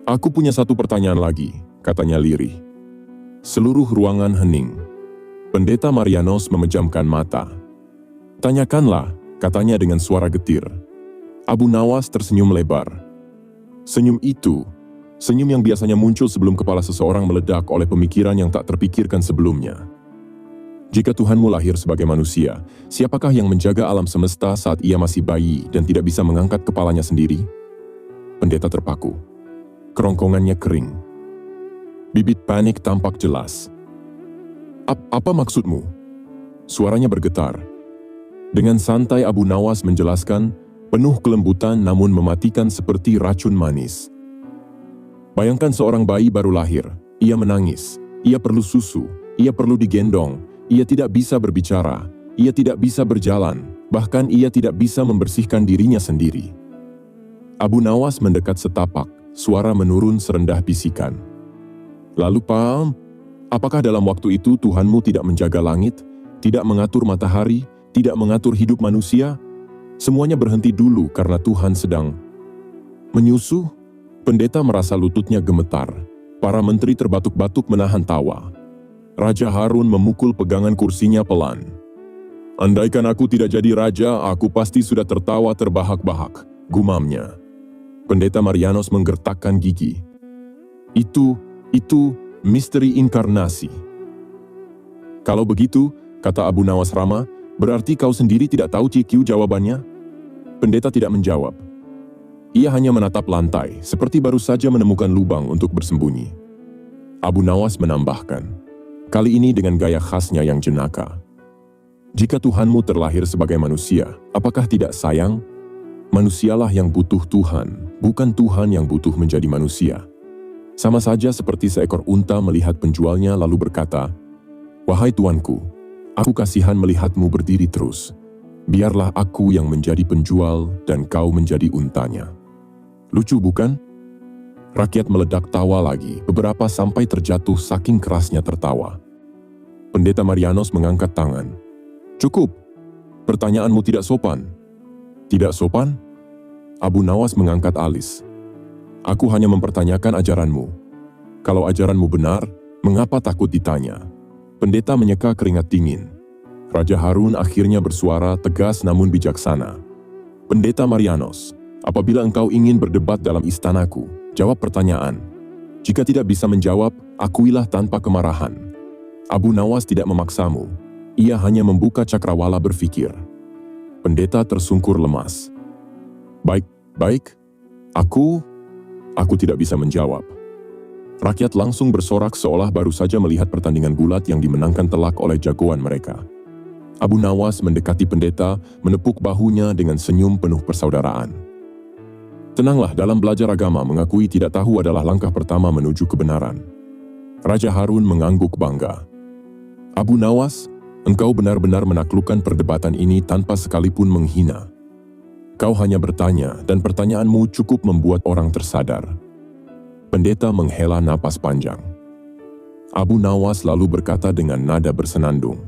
"Aku punya satu pertanyaan lagi," katanya lirih. Seluruh ruangan hening. Pendeta Marianos memejamkan mata. "Tanyakanlah," katanya dengan suara getir. Abu Nawas tersenyum lebar. Senyum itu, senyum yang biasanya muncul sebelum kepala seseorang meledak oleh pemikiran yang tak terpikirkan sebelumnya. "Jika Tuhanmu lahir sebagai manusia, siapakah yang menjaga alam semesta saat ia masih bayi dan tidak bisa mengangkat kepalanya sendiri?" Pendeta terpaku. Kerongkongannya kering. Bibit panik tampak jelas. Apa maksudmu?" Suaranya bergetar. Dengan santai Abu Nawas menjelaskan, penuh kelembutan namun mematikan seperti racun manis. "Bayangkan seorang bayi baru lahir. Ia menangis. Ia perlu susu. Ia perlu digendong. Ia tidak bisa berbicara. Ia tidak bisa berjalan. Bahkan ia tidak bisa membersihkan dirinya sendiri." Abu Nawas mendekat setapak, suara menurun serendah bisikan. "Lalu apakah dalam waktu itu Tuhanmu tidak menjaga langit, tidak mengatur matahari, tidak mengatur hidup manusia? Semuanya berhenti dulu karena Tuhan sedang menyusuh?" Pendeta merasa lututnya gemetar. Para menteri terbatuk-batuk menahan tawa. Raja Harun memukul pegangan kursinya pelan. "Andaikan aku tidak jadi raja, aku pasti sudah tertawa terbahak-bahak," gumamnya. Pendeta Marianos menggertakkan gigi. Itu, Misteri inkarnasi. Kalau begitu, kata Abu Nawas Rama, berarti kau sendiri tidak tahu CQ jawabannya? Pendeta tidak menjawab. Ia hanya menatap lantai, seperti baru saja menemukan lubang untuk bersembunyi. Abu Nawas menambahkan, kali ini dengan gaya khasnya yang jenaka. Jika Tuhanmu terlahir sebagai manusia, apakah tidak sayang? Manusialah yang butuh Tuhan, bukan Tuhan yang butuh menjadi manusia. Sama saja seperti seekor unta melihat penjualnya lalu berkata, "Wahai tuanku, aku kasihan melihatmu berdiri terus. Biarlah aku yang menjadi penjual dan kau menjadi untanya." Lucu bukan? Rakyat meledak tawa lagi, beberapa sampai terjatuh saking kerasnya tertawa. Pendeta Marianos mengangkat tangan. "Cukup, pertanyaanmu tidak sopan." "Tidak sopan?" Abu Nawas mengangkat alis. "Aku hanya mempertanyakan ajaranmu. Kalau ajaranmu benar, mengapa takut ditanya?" Pendeta menyeka keringat dingin. Raja Harun akhirnya bersuara tegas namun bijaksana. "Pendeta Marianos, apabila engkau ingin berdebat dalam istanaku, jawab pertanyaan. Jika tidak bisa menjawab, akuilah tanpa kemarahan." Abu Nawas tidak memaksamu. Ia hanya membuka cakrawala berpikir. Pendeta tersungkur lemas. Baik. Aku tidak bisa menjawab." Rakyat langsung bersorak seolah baru saja melihat pertandingan gulat yang dimenangkan telak oleh jagoan mereka. Abu Nawas mendekati pendeta, menepuk bahunya dengan senyum penuh persaudaraan. "Tenanglah, dalam belajar agama mengakui tidak tahu adalah langkah pertama menuju kebenaran." Raja Harun mengangguk bangga. "Abu Nawas, engkau benar-benar menaklukkan perdebatan ini tanpa sekalipun menghina. Kau hanya bertanya dan pertanyaanmu cukup membuat orang tersadar." Pendeta menghela napas panjang. Abu Nawas lalu berkata dengan nada bersenandung,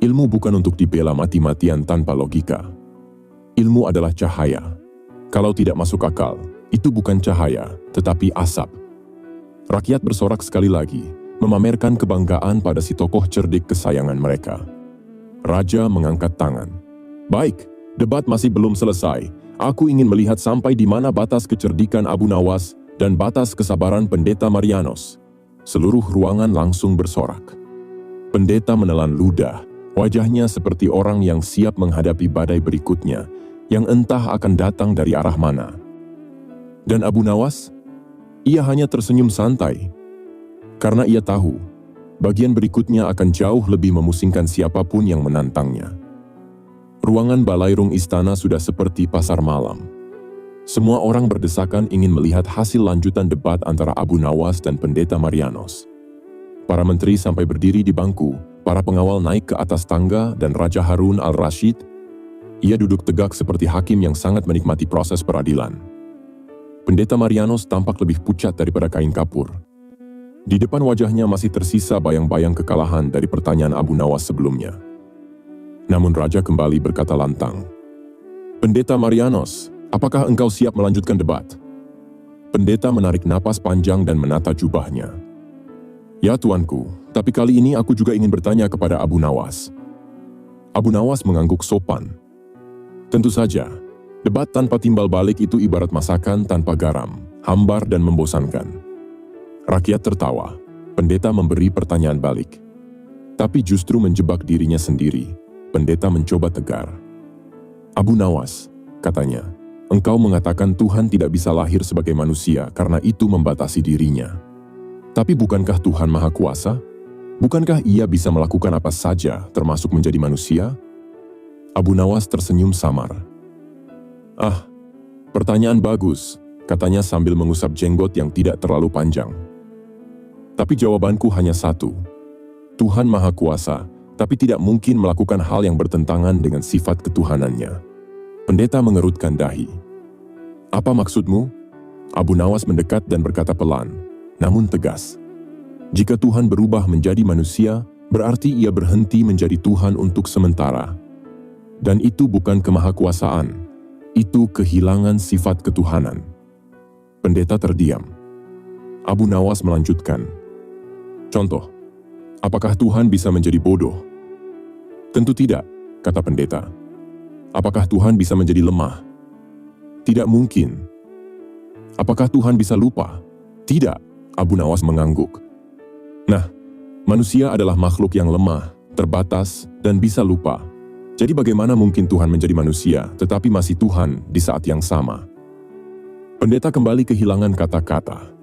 "Ilmu bukan untuk dibela mati-matian tanpa logika. Ilmu adalah cahaya. Kalau tidak masuk akal, itu bukan cahaya, tetapi asap." Rakyat bersorak sekali lagi, memamerkan kebanggaan pada si tokoh cerdik kesayangan mereka. Raja mengangkat tangan. "Baik, debat masih belum selesai. Aku ingin melihat sampai di mana batas kecerdikan Abu Nawas dan batas kesabaran Pendeta Marianos." Seluruh ruangan langsung bersorak. Pendeta menelan ludah, wajahnya seperti orang yang siap menghadapi badai berikutnya, yang entah akan datang dari arah mana. Dan Abu Nawas? Ia hanya tersenyum santai, karena ia tahu, bagian berikutnya akan jauh lebih memusingkan siapapun yang menantangnya. Ruangan balairung istana sudah seperti pasar malam. Semua orang berdesakan ingin melihat hasil lanjutan debat antara Abu Nawas dan Pendeta Marianos. Para menteri sampai berdiri di bangku, para pengawal naik ke atas tangga dan Raja Harun al-Rashid, ia duduk tegak seperti hakim yang sangat menikmati proses peradilan. Pendeta Marianos tampak lebih pucat daripada kain kapur. Di depan wajahnya masih tersisa bayang-bayang kekalahan dari pertanyaan Abu Nawas sebelumnya. Namun Raja kembali berkata lantang, "Pendeta Marianos, apakah engkau siap melanjutkan debat?" Pendeta menarik napas panjang dan menata jubahnya. "Ya tuanku, tapi kali ini aku juga ingin bertanya kepada Abu Nawas." Abu Nawas mengangguk sopan. "Tentu saja, debat tanpa timbal balik itu ibarat masakan tanpa garam, hambar dan membosankan." Rakyat tertawa. Pendeta memberi pertanyaan balik. Tapi justru menjebak dirinya sendiri. Pendeta mencoba tegar. "Abu Nawas," katanya, "engkau mengatakan Tuhan tidak bisa lahir sebagai manusia karena itu membatasi dirinya. Tapi bukankah Tuhan Maha Kuasa? Bukankah ia bisa melakukan apa saja termasuk menjadi manusia?" Abu Nawas tersenyum samar. "Ah, pertanyaan bagus," katanya sambil mengusap jenggot yang tidak terlalu panjang. "Tapi jawabanku hanya satu. Tuhan Maha Kuasa, tapi tidak mungkin melakukan hal yang bertentangan dengan sifat ketuhanannya." Pendeta mengerutkan dahi. "Apa maksudmu?" Abu Nawas mendekat dan berkata pelan, namun tegas. "Jika Tuhan berubah menjadi manusia, berarti ia berhenti menjadi Tuhan untuk sementara. Dan itu bukan kemahakuasaan, itu kehilangan sifat ketuhanan." Pendeta terdiam. Abu Nawas melanjutkan, "Contoh, apakah Tuhan bisa menjadi bodoh?" "Tentu tidak," kata pendeta. "Apakah Tuhan bisa menjadi lemah?" "Tidak mungkin." "Apakah Tuhan bisa lupa?" "Tidak." Abu Nawas mengangguk. Nah, manusia adalah makhluk yang lemah, terbatas, dan bisa lupa. Jadi bagaimana mungkin Tuhan menjadi manusia, tetapi masih Tuhan di saat yang sama? Pendeta kembali kehilangan kata-kata.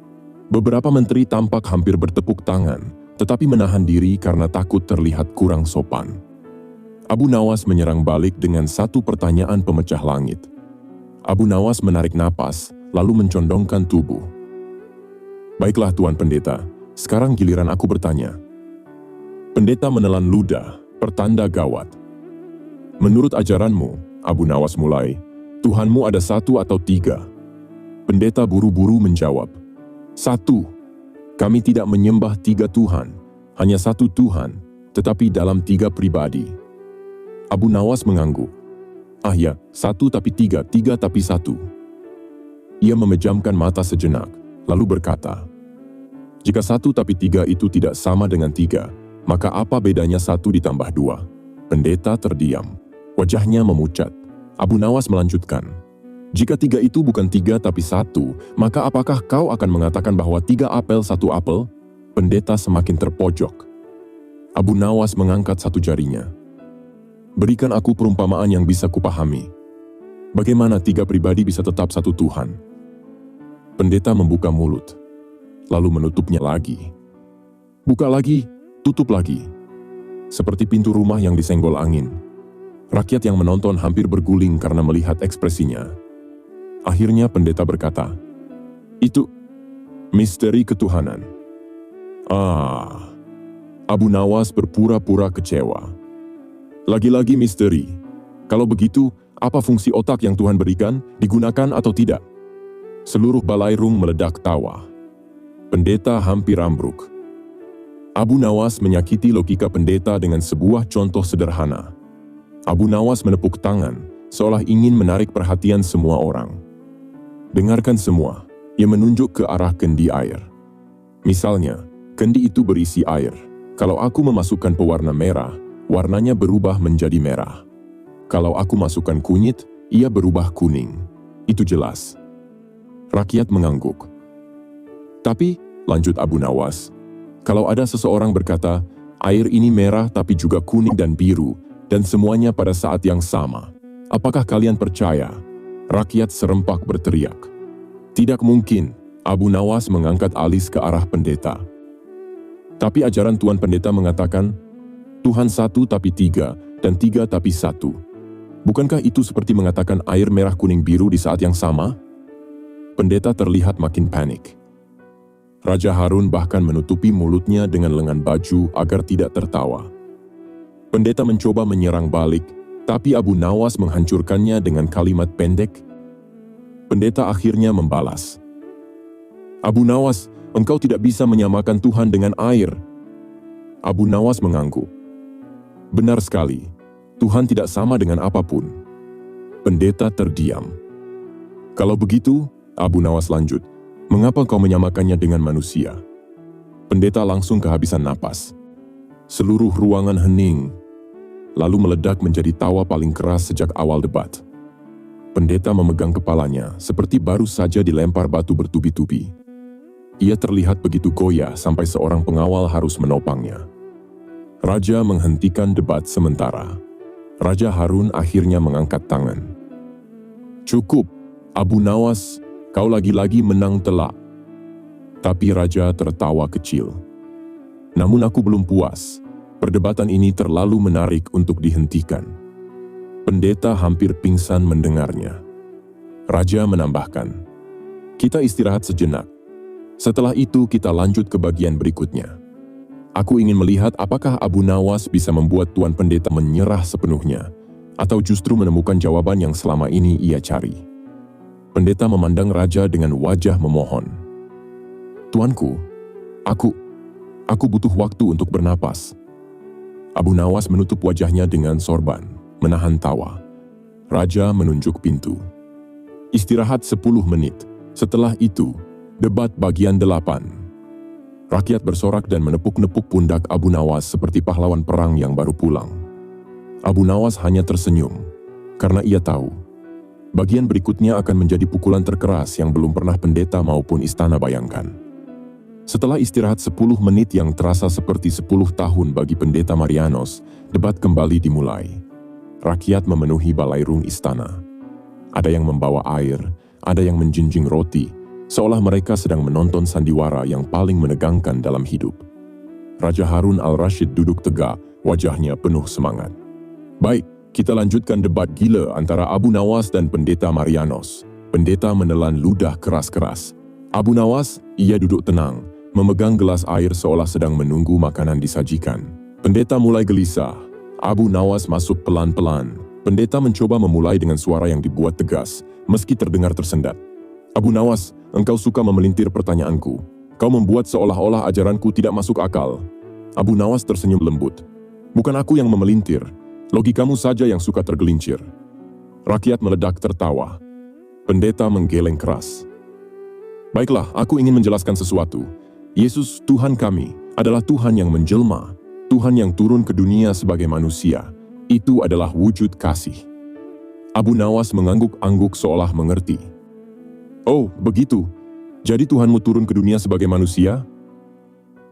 Beberapa menteri tampak hampir bertepuk tangan, tetapi menahan diri karena takut terlihat kurang sopan. Abu Nawas menyerang balik dengan satu pertanyaan pemecah langit. Abu Nawas menarik napas, lalu mencondongkan tubuh. Baiklah Tuan Pendeta, sekarang giliran aku bertanya. Pendeta menelan ludah, pertanda gawat. Menurut ajaranmu, Abu Nawas mulai, Tuhanmu ada 1 atau 3? Pendeta buru-buru menjawab, 1. Kami tidak menyembah 3 Tuhan, hanya 1 Tuhan, tetapi dalam 3 pribadi. Abu Nawas mengangguk. Ah ya, 1 tapi 3, 3 tapi 1. Ia memejamkan mata sejenak, lalu berkata, jika 1 tapi 3 itu tidak sama dengan 3, maka apa bedanya 1 ditambah 2? Pendeta terdiam. Wajahnya memucat. Abu Nawas melanjutkan. Jika 3 itu bukan 3 tapi 1, maka apakah kau akan mengatakan bahwa 3 apel 1 apel? Pendeta semakin terpojok. Abu Nawas mengangkat satu jarinya. Berikan aku perumpamaan yang bisa kupahami. Bagaimana 3 pribadi bisa tetap 1 Tuhan? Pendeta membuka mulut, lalu menutupnya lagi. Buka lagi, tutup lagi. Seperti pintu rumah yang disenggol angin. Rakyat yang menonton hampir berguling karena melihat ekspresinya. Akhirnya pendeta berkata, itu misteri ketuhanan. Abu Nawas berpura-pura kecewa. Lagi-lagi misteri. Kalau begitu, apa fungsi otak yang Tuhan berikan, digunakan atau tidak? Seluruh balairung meledak tawa. Pendeta hampir ambruk. Abu Nawas menyakiti logika pendeta dengan sebuah contoh sederhana. Abu Nawas menepuk tangan, seolah ingin menarik perhatian semua orang. Dengarkan semua, ia menunjuk ke arah kendi air. Misalnya, kendi itu berisi air. Kalau aku memasukkan pewarna merah, warnanya berubah menjadi merah. Kalau aku masukkan kunyit, ia berubah kuning. Itu jelas. Rakyat mengangguk. Tapi, lanjut Abu Nawas, kalau ada seseorang berkata, air ini merah tapi juga kuning dan biru, dan semuanya pada saat yang sama, apakah kalian percaya? Rakyat serempak berteriak. Tidak mungkin, Abu Nawas mengangkat alis ke arah pendeta. Tapi ajaran Tuan Pendeta mengatakan, Tuhan 1 tapi 3, dan 3 tapi 1. Bukankah itu seperti mengatakan air merah kuning biru di saat yang sama? Pendeta terlihat makin panik. Raja Harun bahkan menutupi mulutnya dengan lengan baju agar tidak tertawa. Pendeta mencoba menyerang balik, tapi Abu Nawas menghancurkannya dengan kalimat pendek. Pendeta akhirnya membalas. Abu Nawas, engkau tidak bisa menyamakan Tuhan dengan air. Abu Nawas mengangguk. Benar sekali, Tuhan tidak sama dengan apapun. Pendeta terdiam. Kalau begitu, Abu Nawas lanjut, mengapa kau menyamakannya dengan manusia? Pendeta langsung kehabisan napas. Seluruh ruangan hening, lalu meledak menjadi tawa paling keras sejak awal debat. Pendeta memegang kepalanya seperti baru saja dilempar batu bertubi-tubi. Ia terlihat begitu goyah sampai seorang pengawal harus menopangnya. Raja menghentikan debat sementara. Raja Harun akhirnya mengangkat tangan. Cukup, Abu Nawas, kau lagi-lagi menang telak. Tapi Raja tertawa kecil. Namun aku belum puas. Perdebatan ini terlalu menarik untuk dihentikan. Pendeta hampir pingsan mendengarnya. Raja menambahkan, kita istirahat sejenak. Setelah itu kita lanjut ke bagian berikutnya. Aku ingin melihat apakah Abu Nawas bisa membuat Tuan Pendeta menyerah sepenuhnya, atau justru menemukan jawaban yang selama ini ia cari. Pendeta memandang Raja dengan wajah memohon. Tuanku, aku butuh waktu untuk bernapas. Abu Nawas menutup wajahnya dengan sorban, menahan tawa. Raja menunjuk pintu. Istirahat 10 menit. Setelah itu, debat bagian 8. Rakyat bersorak dan menepuk-nepuk pundak Abu Nawas seperti pahlawan perang yang baru pulang. Abu Nawas hanya tersenyum, karena ia tahu, bagian berikutnya akan menjadi pukulan terkeras yang belum pernah pendeta maupun istana bayangkan. Setelah istirahat 10 menit yang terasa seperti 10 tahun bagi Pendeta Marianos, debat kembali dimulai. Rakyat memenuhi balairung istana. Ada yang membawa air, ada yang menjinjing roti, seolah mereka sedang menonton sandiwara yang paling menegangkan dalam hidup. Raja Harun al-Rashid duduk tegak, wajahnya penuh semangat. Baik, kita lanjutkan debat gila antara Abu Nawas dan Pendeta Marianos. Pendeta menelan ludah keras-keras. Abu Nawas, ia duduk tenang, memegang gelas air seolah sedang menunggu makanan disajikan. Pendeta mulai gelisah. Abu Nawas masuk pelan-pelan. Pendeta mencoba memulai dengan suara yang dibuat tegas, meski terdengar tersendat. Abu Nawas, engkau suka memelintir pertanyaanku. Kau membuat seolah-olah ajaranku tidak masuk akal. Abu Nawas tersenyum lembut. Bukan aku yang memelintir, logikamu saja yang suka tergelincir. Rakyat meledak tertawa. Pendeta menggeleng keras. Baiklah, aku ingin menjelaskan sesuatu. Yesus, Tuhan kami, adalah Tuhan yang menjelma. Tuhan yang turun ke dunia sebagai manusia. Itu adalah wujud kasih. Abu Nawas mengangguk-angguk seolah mengerti. Oh, begitu. Jadi Tuhanmu turun ke dunia sebagai manusia?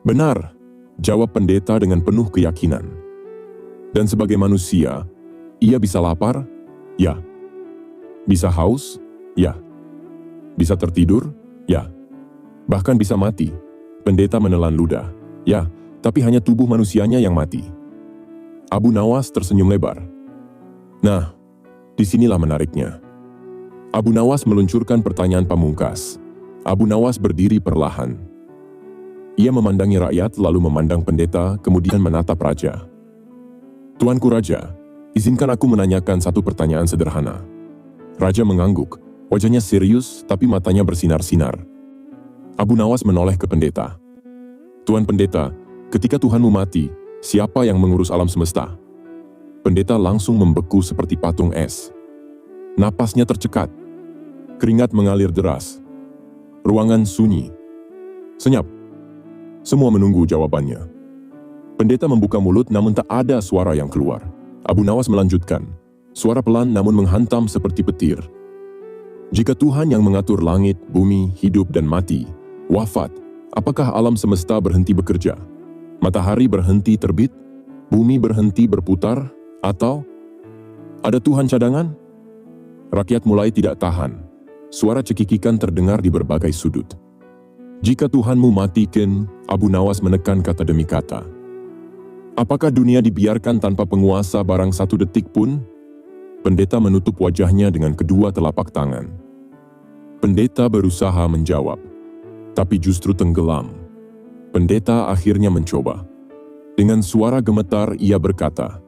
Benar, jawab pendeta dengan penuh keyakinan. Dan sebagai manusia, ia bisa lapar? Ya. Bisa haus? Ya. Bisa tertidur? Ya. Bahkan bisa mati. Pendeta menelan ludah. Ya, tapi hanya tubuh manusianya yang mati. Abu Nawas tersenyum lebar. Nah, disinilah menariknya. Abu Nawas meluncurkan pertanyaan pamungkas. Abu Nawas berdiri perlahan. Ia memandangi rakyat lalu memandang pendeta, kemudian menatap raja. Tuanku Raja, izinkan aku menanyakan satu pertanyaan sederhana. Raja mengangguk, wajahnya serius tapi matanya bersinar-sinar. Abu Nawas menoleh ke pendeta. Tuan Pendeta, ketika Tuhanmu mati, siapa yang mengurus alam semesta? Pendeta langsung membeku seperti patung es. Napasnya tercekat. Keringat mengalir deras. Ruangan sunyi. Senyap. Semua menunggu jawabannya. Pendeta membuka mulut namun tak ada suara yang keluar. Abu Nawas melanjutkan. Suara pelan namun menghantam seperti petir. Jika Tuhan yang mengatur langit, bumi, hidup dan mati, wafat, apakah alam semesta berhenti bekerja? Matahari berhenti terbit? Bumi berhenti berputar? Atau ada Tuhan cadangan? Rakyat mulai tidak tahan. Suara cekikikan terdengar di berbagai sudut. Jika Tuhanmu matikan, Abu Nawas menekan kata demi kata. Apakah dunia dibiarkan tanpa penguasa barang satu detik pun? Pendeta menutup wajahnya dengan kedua telapak tangan. Pendeta berusaha menjawab, tapi justru tenggelam. Pendeta akhirnya mencoba. Dengan suara gemetar ia berkata,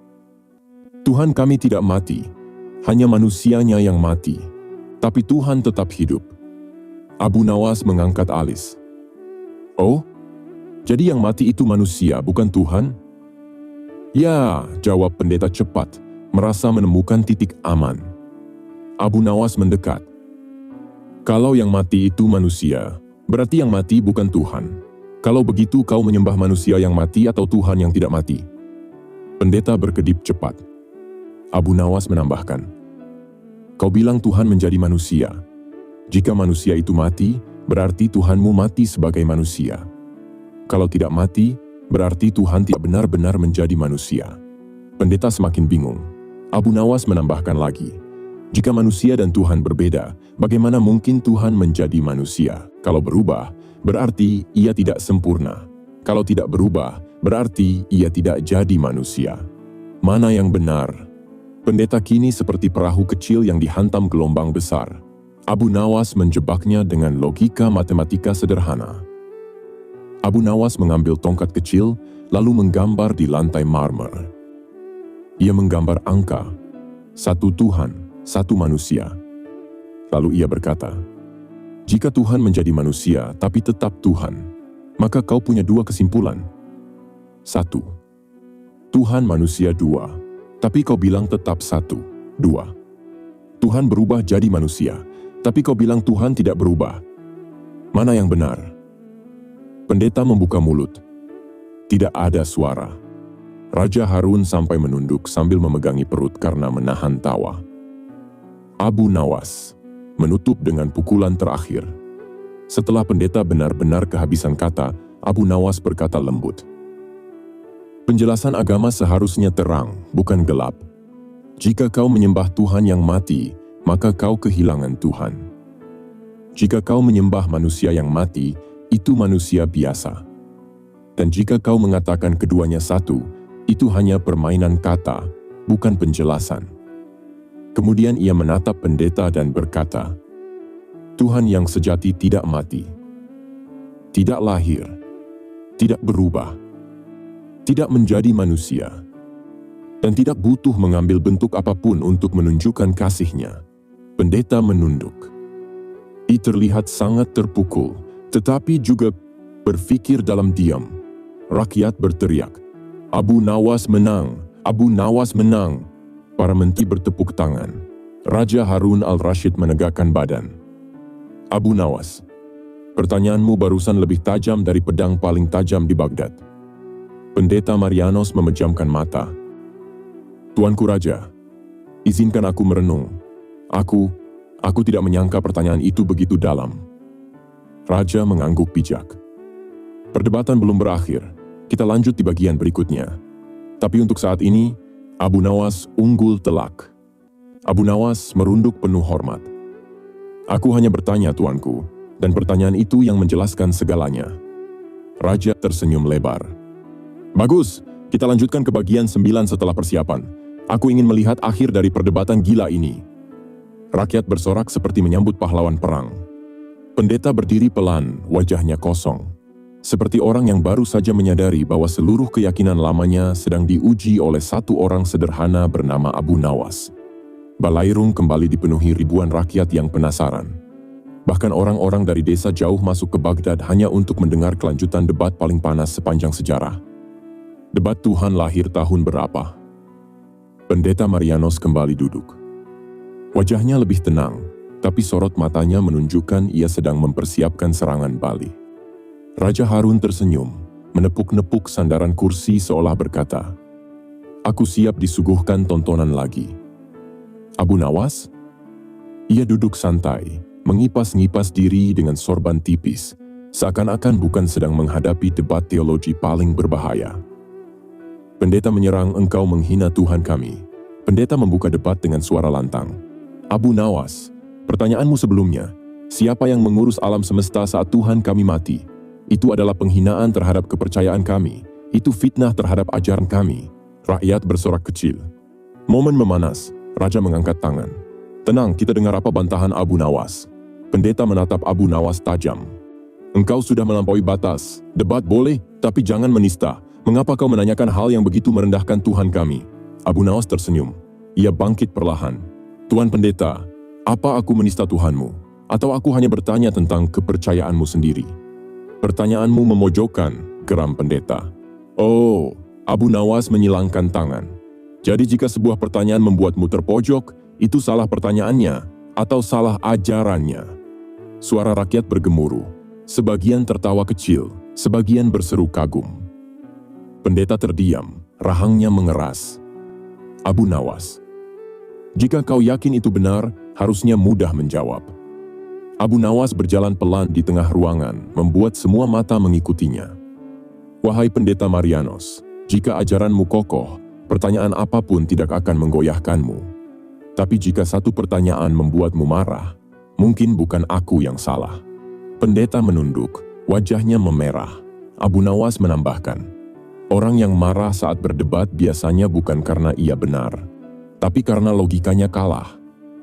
Tuhan kami tidak mati, hanya manusianya yang mati, tapi Tuhan tetap hidup. Abu Nawas mengangkat alis. Oh, jadi yang mati itu manusia, bukan Tuhan? Ya, jawab pendeta cepat, merasa menemukan titik aman. Abu Nawas mendekat. Kalau yang mati itu manusia, berarti yang mati bukan Tuhan. Kalau begitu kau menyembah manusia yang mati atau Tuhan yang tidak mati? Pendeta berkedip cepat. Abu Nawas menambahkan, kau bilang Tuhan menjadi manusia. Jika manusia itu mati, berarti Tuhanmu mati sebagai manusia. Kalau tidak mati, berarti Tuhan tidak benar-benar menjadi manusia. Pendeta semakin bingung. Abu Nawas menambahkan lagi, jika manusia dan Tuhan berbeda, bagaimana mungkin Tuhan menjadi manusia? Kalau berubah, berarti ia tidak sempurna. Kalau tidak berubah, berarti ia tidak jadi manusia. Mana yang benar? Pendeta kini seperti perahu kecil yang dihantam gelombang besar. Abu Nawas menjebaknya dengan logika matematika sederhana. Abu Nawas mengambil tongkat kecil, lalu menggambar di lantai marmer. Ia menggambar angka, satu Tuhan, satu manusia. Lalu ia berkata, jika Tuhan menjadi manusia tapi tetap Tuhan, maka kau punya dua kesimpulan. Satu, Tuhan manusia dua. Tapi kau bilang tetap satu. Dua, Tuhan berubah jadi manusia, tapi kau bilang Tuhan tidak berubah. Mana yang benar? Pendeta membuka mulut. Tidak ada suara. Raja Harun sampai menunduk sambil memegangi perut karena menahan tawa. Abu Nawas menutup dengan pukulan terakhir. Setelah pendeta benar-benar kehabisan kata, Abu Nawas berkata lembut, "Penjelasan agama seharusnya terang, bukan gelap. Jika kau menyembah Tuhan yang mati, maka kau kehilangan Tuhan. Jika kau menyembah manusia yang mati, itu manusia biasa. Dan jika kau mengatakan keduanya satu, itu hanya permainan kata, bukan penjelasan." Kemudian ia menatap pendeta dan berkata, "Tuhan yang sejati tidak mati, tidak lahir, tidak berubah, tidak menjadi manusia, dan tidak butuh mengambil bentuk apapun untuk menunjukkan kasih-Nya." Pendeta menunduk. Ia terlihat sangat terpukul, tetapi juga berpikir dalam diam. Rakyat berteriak, "Abu Nawas menang! Abu Nawas menang!" Para menteri bertepuk tangan. Raja Harun al-Rashid menegakkan badan. "Abu Nawas, pertanyaanmu barusan lebih tajam dari pedang paling tajam di Baghdad." Pendeta Marianos memejamkan mata. "Tuanku Raja, izinkan aku merenung. Aku tidak menyangka pertanyaan itu begitu dalam." Raja mengangguk bijak. "Perdebatan belum berakhir. Kita lanjut di bagian berikutnya. Tapi untuk saat ini, Abu Nawas unggul telak." Abu Nawas merunduk penuh hormat. "Aku hanya bertanya, tuanku, dan pertanyaan itu yang menjelaskan segalanya." Raja tersenyum lebar. "Bagus, kita lanjutkan ke bagian 9 setelah persiapan. Aku ingin melihat akhir dari perdebatan gila ini." Rakyat bersorak seperti menyambut pahlawan perang. Pendeta berdiri pelan, wajahnya kosong. Seperti orang yang baru saja menyadari bahwa seluruh keyakinan lamanya sedang diuji oleh satu orang sederhana bernama Abu Nawas. Balairung kembali dipenuhi ribuan rakyat yang penasaran. Bahkan orang-orang dari desa jauh masuk ke Baghdad hanya untuk mendengar kelanjutan debat paling panas sepanjang sejarah. Debat Tuhan lahir tahun berapa? Pendeta Marianos kembali duduk. Wajahnya lebih tenang, tapi sorot matanya menunjukkan ia sedang mempersiapkan serangan balik. Raja Harun tersenyum, menepuk-nepuk sandaran kursi seolah berkata, "Aku siap disuguhkan tontonan lagi." Abu Nawas? Ia duduk santai, mengipas-ngipas diri dengan sorban tipis, seakan-akan bukan sedang menghadapi debat teologi paling berbahaya. "Pendeta menyerang, engkau menghina Tuhan kami." Pendeta membuka debat dengan suara lantang. "Abu Nawas, pertanyaanmu sebelumnya, siapa yang mengurus alam semesta saat Tuhan kami mati? Itu adalah penghinaan terhadap kepercayaan kami. Itu fitnah terhadap ajaran kami." Rakyat bersorak kecil. Momen memanas, Raja mengangkat tangan. "Tenang, kita dengar apa bantahan Abu Nawas." Pendeta menatap Abu Nawas tajam. "Engkau sudah melampaui batas. Debat boleh, tapi jangan menista. Mengapa kau menanyakan hal yang begitu merendahkan Tuhan kami?" Abu Nawas tersenyum. Ia bangkit perlahan. "Tuan Pendeta, apa aku menista Tuhanmu? Atau aku hanya bertanya tentang kepercayaanmu sendiri?" "Pertanyaanmu memojokkan," geram pendeta. "Oh," Abu Nawas menyilangkan tangan. "Jadi jika sebuah pertanyaan membuatmu terpojok, itu salah pertanyaannya atau salah ajarannya?" Suara rakyat bergemuruh. Sebagian tertawa kecil, sebagian berseru kagum. Pendeta terdiam, rahangnya mengeras. "Abu Nawas, jika kau yakin itu benar, harusnya mudah menjawab." Abu Nawas berjalan pelan di tengah ruangan, membuat semua mata mengikutinya. "Wahai Pendeta Marianos, jika ajaranmu kokoh, pertanyaan apapun tidak akan menggoyahkanmu. Tapi jika satu pertanyaan membuatmu marah, mungkin bukan aku yang salah." Pendeta menunduk, wajahnya memerah. Abu Nawas menambahkan, "Orang yang marah saat berdebat biasanya bukan karena ia benar, tapi karena logikanya kalah."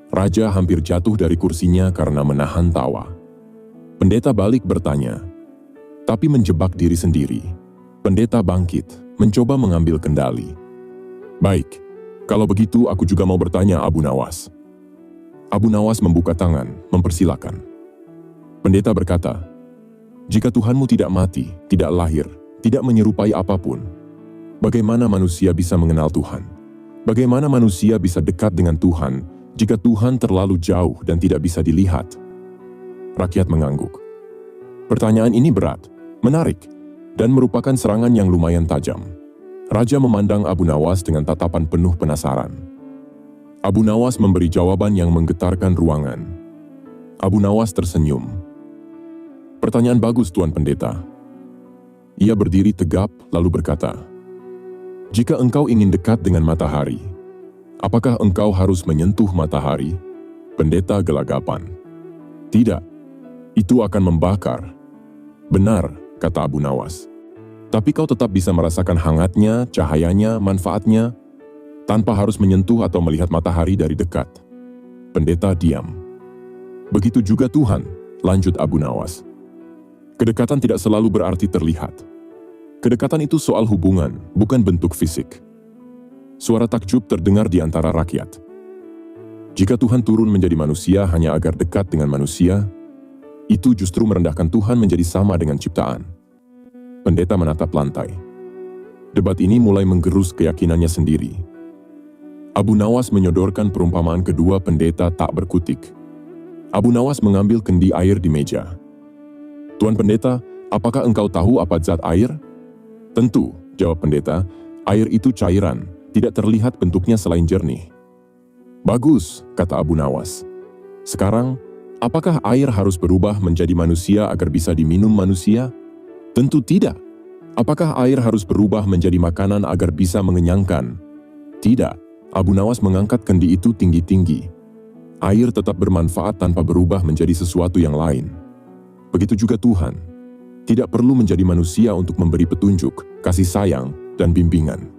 Raja hampir jatuh dari kursinya karena menahan tawa. Pendeta balik bertanya, tapi menjebak diri sendiri. Pendeta bangkit, mencoba mengambil kendali. "Baik, kalau begitu aku juga mau bertanya, Abu Nawas." Abu Nawas membuka tangan, mempersilakan. Pendeta berkata, "Jika Tuhanmu tidak mati, tidak lahir, tidak menyerupai apapun, bagaimana manusia bisa mengenal Tuhan? Bagaimana manusia bisa dekat dengan Tuhan jika Tuhan terlalu jauh dan tidak bisa dilihat?" Rakyat mengangguk. Pertanyaan ini berat, menarik, dan merupakan serangan yang lumayan tajam. Raja memandang Abu Nawas dengan tatapan penuh penasaran. Abu Nawas memberi jawaban yang menggetarkan ruangan. Abu Nawas tersenyum. Pertanyaan bagus, Tuan Pendeta. Ia berdiri tegap lalu berkata, "Jika engkau ingin dekat dengan matahari, apakah engkau harus menyentuh matahari?" Pendeta gelagapan. "Tidak, itu akan membakar." "Benar," kata Abu Nawas. "Tapi kau tetap bisa merasakan hangatnya, cahayanya, manfaatnya, tanpa harus menyentuh atau melihat matahari dari dekat." Pendeta diam. "Begitu juga Tuhan," lanjut Abu Nawas. "Kedekatan tidak selalu berarti terlihat. Kedekatan itu soal hubungan, bukan bentuk fisik." Suara takjub terdengar di antara rakyat. Jika Tuhan turun menjadi manusia hanya agar dekat dengan manusia, itu justru merendahkan Tuhan menjadi sama dengan ciptaan. Pendeta menatap lantai. Debat ini mulai menggerus keyakinannya sendiri. Abu Nawas menyodorkan perumpamaan kedua pendeta tak berkutik. Abu Nawas mengambil kendi air di meja. "Tuan Pendeta, apakah engkau tahu apa zat air?" "Tentu," jawab pendeta, "air itu cairan, tidak terlihat bentuknya selain jernih." "Bagus," kata Abu Nawas. "Sekarang, apakah air harus berubah menjadi manusia agar bisa diminum manusia?" "Tentu tidak." "Apakah air harus berubah menjadi makanan agar bisa mengenyangkan?" "Tidak." Abu Nawas mengangkat kendi itu tinggi-tinggi. "Air tetap bermanfaat tanpa berubah menjadi sesuatu yang lain. Begitu juga Tuhan. Tidak perlu menjadi manusia untuk memberi petunjuk, kasih sayang, dan bimbingan."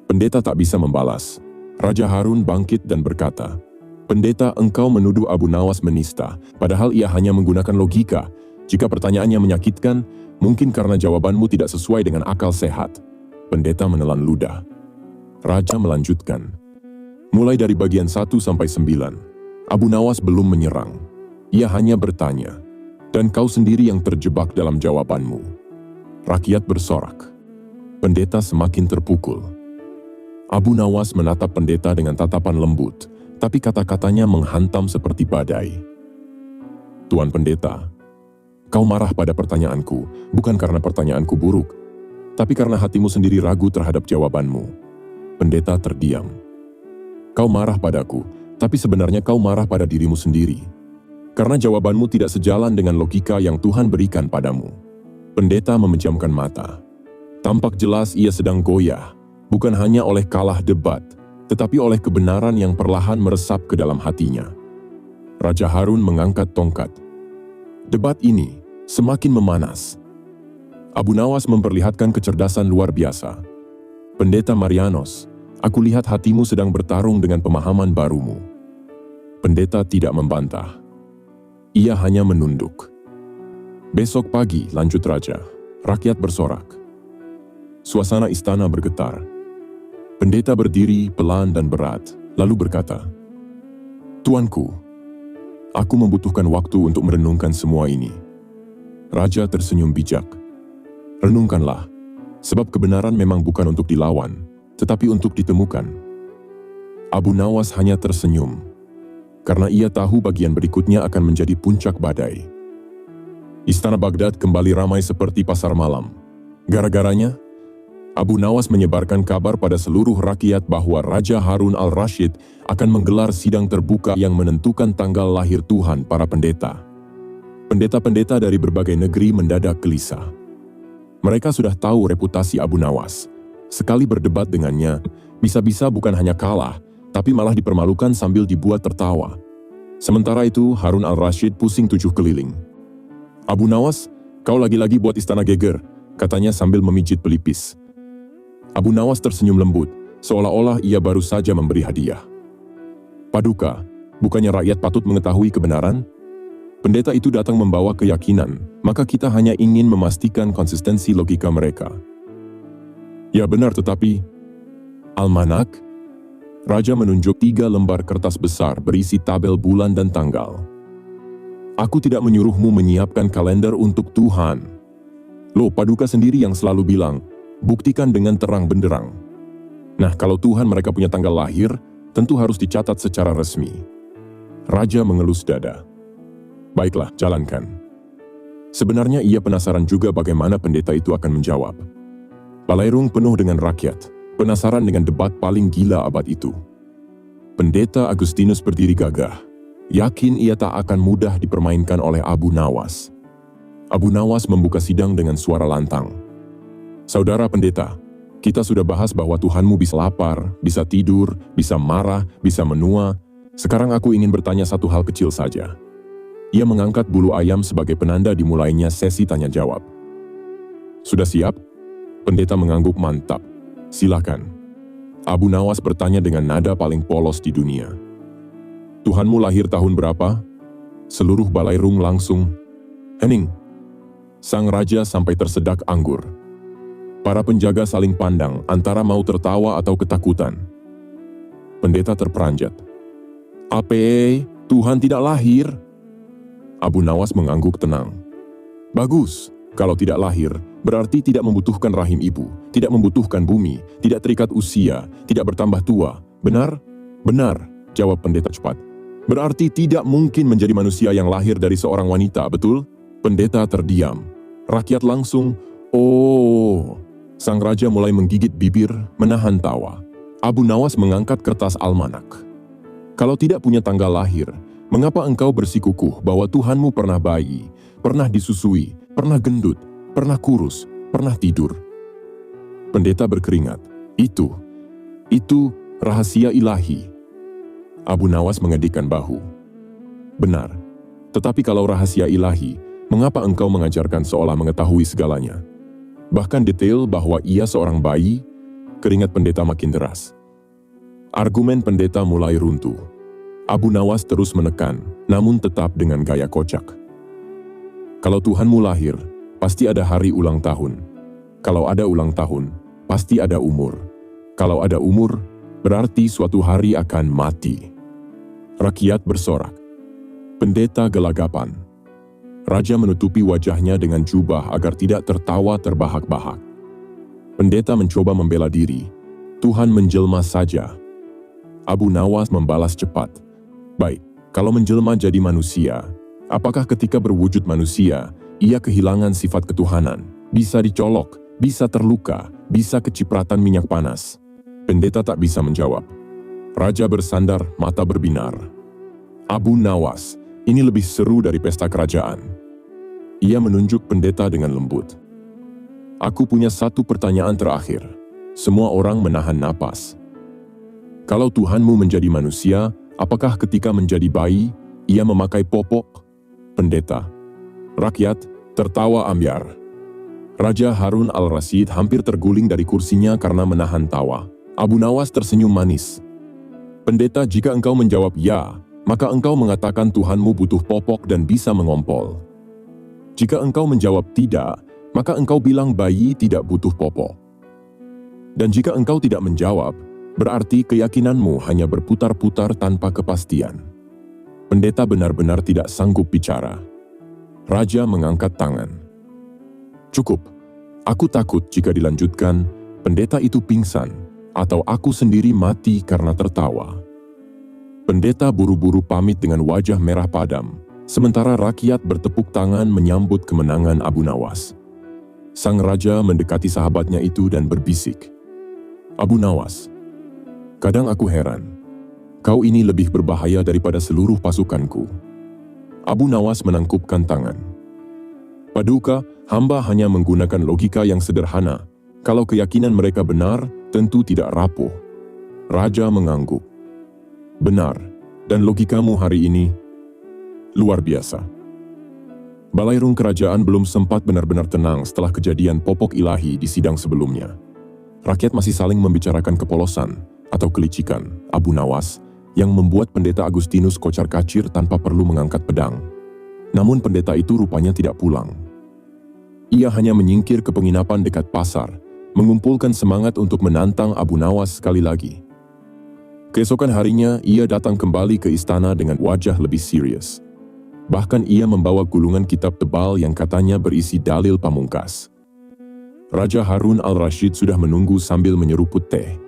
Pendeta tak bisa membalas. Raja Harun bangkit dan berkata, "Pendeta, engkau menuduh Abu Nawas menista, padahal ia hanya menggunakan logika. Jika pertanyaannya menyakitkan, mungkin karena jawabanmu tidak sesuai dengan akal sehat." Pendeta menelan ludah. Raja melanjutkan, "Mulai dari bagian 1 sampai 9, Abu Nawas belum menyerang. Ia hanya bertanya, dan kau sendiri yang terjebak dalam jawabanmu." Rakyat bersorak. Pendeta semakin terpukul. Abu Nawas menatap pendeta dengan tatapan lembut, tapi kata-katanya menghantam seperti badai. "Tuan Pendeta, kau marah pada pertanyaanku, bukan karena pertanyaanku buruk, tapi karena hatimu sendiri ragu terhadap jawabanmu." Pendeta terdiam. "Kau marah padaku, tapi sebenarnya kau marah pada dirimu sendiri. Karena jawabanmu tidak sejalan dengan logika yang Tuhan berikan padamu." Pendeta memejamkan mata. Tampak jelas ia sedang goyah, bukan hanya oleh kalah debat, tetapi oleh kebenaran yang perlahan meresap ke dalam hatinya. Raja Harun mengangkat tongkat. Debat ini semakin memanas. Abu Nawas memperlihatkan kecerdasan luar biasa. "Pendeta Marianos, aku lihat hatimu sedang bertarung dengan pemahaman barumu." Pendeta tidak membantah. Ia hanya menunduk. "Besok pagi," lanjut Raja, rakyat bersorak. Suasana istana bergetar. Pendeta berdiri pelan dan berat, lalu berkata, "Tuanku, aku membutuhkan waktu untuk merenungkan semua ini." Raja tersenyum bijak. "Renungkanlah, sebab kebenaran memang bukan untuk dilawan, tetapi untuk ditemukan." Abu Nawas hanya tersenyum, karena ia tahu bagian berikutnya akan menjadi puncak badai. Istana Baghdad kembali ramai seperti pasar malam. Gara-garanya, Abu Nawas menyebarkan kabar pada seluruh rakyat bahwa Raja Harun al-Rashid akan menggelar sidang terbuka yang menentukan tanggal lahir Tuhan para pendeta. Pendeta-pendeta dari berbagai negeri mendadak gelisah. Mereka sudah tahu reputasi Abu Nawas. Sekali berdebat dengannya, bisa-bisa bukan hanya kalah, tapi malah dipermalukan sambil dibuat tertawa. Sementara itu, Harun al-Rashid pusing 7 keliling. "Abu Nawas, kau lagi-lagi buat istana geger," katanya sambil memijit pelipis. Abu Nawas tersenyum lembut, seolah-olah ia baru saja memberi hadiah. "Paduka, bukannya rakyat patut mengetahui kebenaran? Pendeta itu datang membawa keyakinan, maka kita hanya ingin memastikan konsistensi logika mereka." "Ya benar, tetapi..." "Almanak?" Raja menunjuk 3 lembar kertas besar berisi tabel bulan dan tanggal. "Aku tidak menyuruhmu menyiapkan kalender untuk Tuhan. Loh, Paduka sendiri yang selalu bilang, buktikan dengan terang benderang. Nah, kalau Tuhan mereka punya tanggal lahir, tentu harus dicatat secara resmi." Raja mengelus dada. "Baiklah, jalankan." Sebenarnya ia penasaran juga bagaimana pendeta itu akan menjawab. Balairung penuh dengan rakyat, penasaran dengan debat paling gila abad itu. Pendeta Agustinus berdiri gagah, yakin ia tak akan mudah dipermainkan oleh Abu Nawas. Abu Nawas membuka sidang dengan suara lantang. Saudara pendeta, kita sudah bahas bahwa Tuhanmu bisa lapar, bisa tidur, bisa marah, bisa menua. Sekarang aku ingin bertanya satu hal kecil saja. Ia mengangkat bulu ayam sebagai penanda dimulainya sesi tanya jawab. Sudah siap? Pendeta mengangguk mantap. Silakan. Abu Nawas bertanya dengan nada paling polos di dunia. Tuhanmu lahir tahun berapa? Seluruh balairung langsung hening. Sang raja sampai tersedak anggur. Para penjaga saling pandang antara mau tertawa atau ketakutan. Pendeta terperanjat. Apa? Tuhan tidak lahir? Abu Nawas mengangguk tenang. Bagus, kalau tidak lahir, berarti tidak membutuhkan rahim ibu, tidak membutuhkan bumi, tidak terikat usia, tidak bertambah tua. Benar? Benar, jawab pendeta cepat. Berarti tidak mungkin menjadi manusia yang lahir dari seorang wanita, betul? Pendeta terdiam. Rakyat langsung, oh. Sang raja mulai menggigit bibir, menahan tawa. Abu Nawas mengangkat kertas almanak. Kalau tidak punya tanggal lahir, mengapa engkau bersikukuh bahwa Tuhanmu pernah bayi, pernah disusui, pernah gendut, pernah kurus, pernah tidur? Pendeta berkeringat. Itu rahasia ilahi. Abu Nawas mengedikkan bahu. Benar, tetapi kalau rahasia ilahi, mengapa engkau mengajarkan seolah mengetahui segalanya? Bahkan detail bahwa ia seorang bayi, keringat pendeta makin deras. Argumen pendeta mulai runtuh. Abu Nawas terus menekan, namun tetap dengan gaya kocak. Kalau Tuhanmu lahir, pasti ada hari ulang tahun. Kalau ada ulang tahun, pasti ada umur. Kalau ada umur, berarti suatu hari akan mati. Rakyat bersorak. Pendeta gelagapan. Raja menutupi wajahnya dengan jubah agar tidak tertawa terbahak-bahak. Pendeta mencoba membela diri. Tuhan menjelma saja. Abu Nawas membalas cepat. Baik, kalau menjelma jadi manusia, apakah ketika berwujud manusia, ia kehilangan sifat ketuhanan? Bisa dicolok, bisa terluka, bisa kecipratan minyak panas. Pendeta tak bisa menjawab. Raja bersandar, mata berbinar. Abu Nawas, ini lebih seru dari pesta kerajaan. Ia menunjuk pendeta dengan lembut. Aku punya satu pertanyaan terakhir. Semua orang menahan napas. Kalau Tuhanmu menjadi manusia, apakah ketika menjadi bayi, ia memakai popok? Pendeta. Rakyat tertawa ambyar. Raja Harun al-Rasyid hampir terguling dari kursinya karena menahan tawa. Abu Nawas tersenyum manis. Pendeta, jika engkau menjawab ya, maka engkau mengatakan Tuhanmu butuh popok dan bisa mengompol. Jika engkau menjawab tidak, maka engkau bilang bayi tidak butuh popok. Dan jika engkau tidak menjawab, berarti keyakinanmu hanya berputar-putar tanpa kepastian. Pendeta benar-benar tidak sanggup bicara. Raja mengangkat tangan. Cukup, aku takut jika dilanjutkan, pendeta itu pingsan, atau aku sendiri mati karena tertawa. Pendeta buru-buru pamit dengan wajah merah padam, sementara rakyat bertepuk tangan menyambut kemenangan Abu Nawas. Sang raja mendekati sahabatnya itu dan berbisik. Abu Nawas, kadang aku heran, kau ini lebih berbahaya daripada seluruh pasukanku. Abu Nawas menangkupkan tangan. Paduka, hamba hanya menggunakan logika yang sederhana. Kalau keyakinan mereka benar, tentu tidak rapuh. Raja mengangguk. Benar, dan logikamu hari ini luar biasa. Balairung kerajaan belum sempat benar-benar tenang setelah kejadian popok ilahi di sidang sebelumnya. Rakyat masih saling membicarakan kepolosan atau kelicikan Abu Nawas yang membuat pendeta Agustinus kocar-kacir tanpa perlu mengangkat pedang. Namun pendeta itu rupanya tidak pulang. Ia hanya menyingkir ke penginapan dekat pasar, mengumpulkan semangat untuk menantang Abu Nawas sekali lagi. Keesokan harinya, ia datang kembali ke istana dengan wajah lebih serius. Bahkan ia membawa gulungan kitab tebal yang katanya berisi dalil pamungkas. Raja Harun al-Rasyid sudah menunggu sambil menyeruput teh.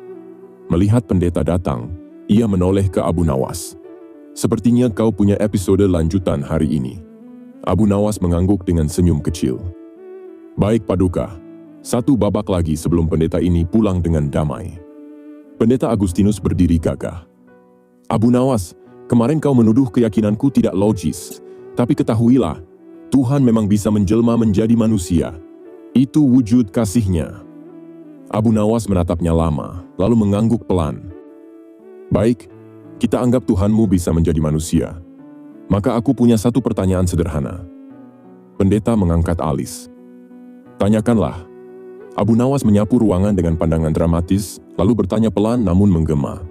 Melihat pendeta datang, ia menoleh ke Abu Nawas. Sepertinya kau punya episode lanjutan hari ini. Abu Nawas mengangguk dengan senyum kecil. Baik Paduka, satu babak lagi sebelum pendeta ini pulang dengan damai. Pendeta Agustinus berdiri gagah. Abu Nawas, kemarin kau menuduh keyakinanku tidak logis, tapi ketahuilah, Tuhan memang bisa menjelma menjadi manusia. Itu wujud kasih-Nya. Abu Nawas menatapnya lama, lalu mengangguk pelan. Baik, kita anggap Tuhanmu bisa menjadi manusia. Maka aku punya satu pertanyaan sederhana. Pendeta mengangkat alis. Tanyakanlah. Abu Nawas menyapu ruangan dengan pandangan dramatis, lalu bertanya pelan namun menggema.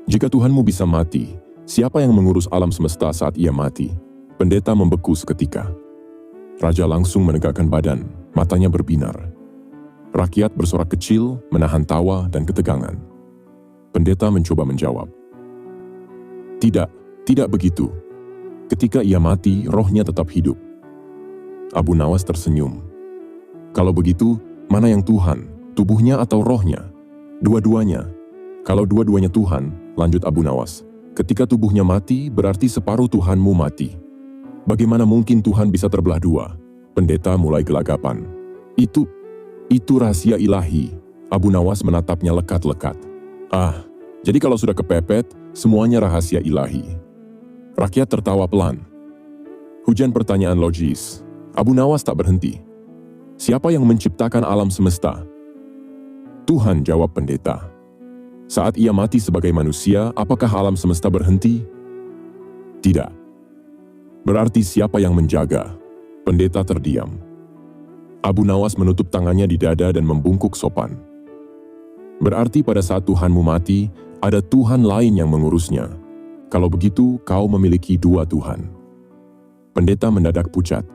Jika Tuhanmu bisa mati, siapa yang mengurus alam semesta saat Ia mati? Pendeta membeku seketika. Raja langsung menegakkan badan, matanya berbinar. Rakyat bersorak kecil, menahan tawa dan ketegangan. Pendeta mencoba menjawab. Tidak begitu. Ketika Ia mati, rohnya tetap hidup. Abu Nawas tersenyum. Kalau begitu, mana yang Tuhan, tubuhnya atau rohnya? Dua-duanya. Kalau dua-duanya Tuhan, lanjut Abu Nawas, ketika tubuhnya mati, berarti separuh Tuhanmu mati. Bagaimana mungkin Tuhan bisa terbelah dua? Pendeta mulai gelagapan. Itu rahasia ilahi. Abu Nawas menatapnya lekat-lekat. Jadi kalau sudah kepepet, semuanya rahasia ilahi. Rakyat tertawa pelan. Hujan pertanyaan logis. Abu Nawas tak berhenti. Siapa yang menciptakan alam semesta? Tuhan, jawab pendeta. Saat Ia mati sebagai manusia, apakah alam semesta berhenti? Tidak. Berarti siapa yang menjaga? Pendeta terdiam. Abu Nawas menutup tangannya di dada dan membungkuk sopan. Berarti pada saat Tuhanmu mati, ada Tuhan lain yang mengurusnya. Kalau begitu, kau memiliki dua Tuhan. Pendeta mendadak pucat.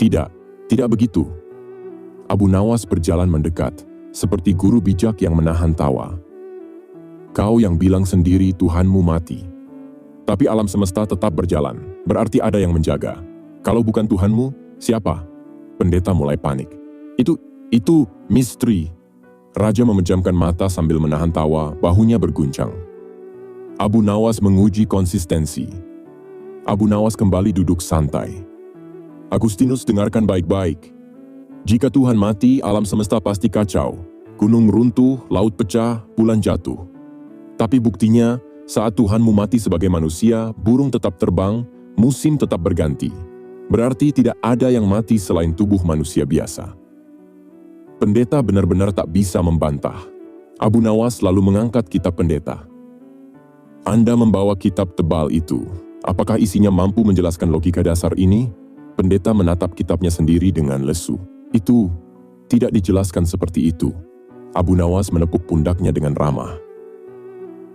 Tidak begitu. Abu Nawas berjalan mendekat, seperti guru bijak yang menahan tawa. Kau yang bilang sendiri Tuhanmu mati. Tapi alam semesta tetap berjalan, berarti ada yang menjaga. Kalau bukan Tuhanmu, siapa? Pendeta mulai panik. Itu misteri. Raja memejamkan mata sambil menahan tawa, bahunya berguncang. Abu Nawas menguji konsistensi. Abu Nawas kembali duduk santai. Agustinus, dengarkan baik-baik. Jika Tuhan mati, alam semesta pasti kacau. Gunung runtuh, laut pecah, bulan jatuh. Tapi buktinya, saat Tuhanmu mati sebagai manusia, burung tetap terbang, musim tetap berganti. Berarti tidak ada yang mati selain tubuh manusia biasa. Pendeta benar-benar tak bisa membantah. Abu Nawas lalu mengangkat kitab pendeta. Anda membawa kitab tebal itu. Apakah isinya mampu menjelaskan logika dasar ini? Pendeta menatap kitabnya sendiri dengan lesu. Itu tidak dijelaskan seperti itu. Abu Nawas menepuk pundaknya dengan ramah.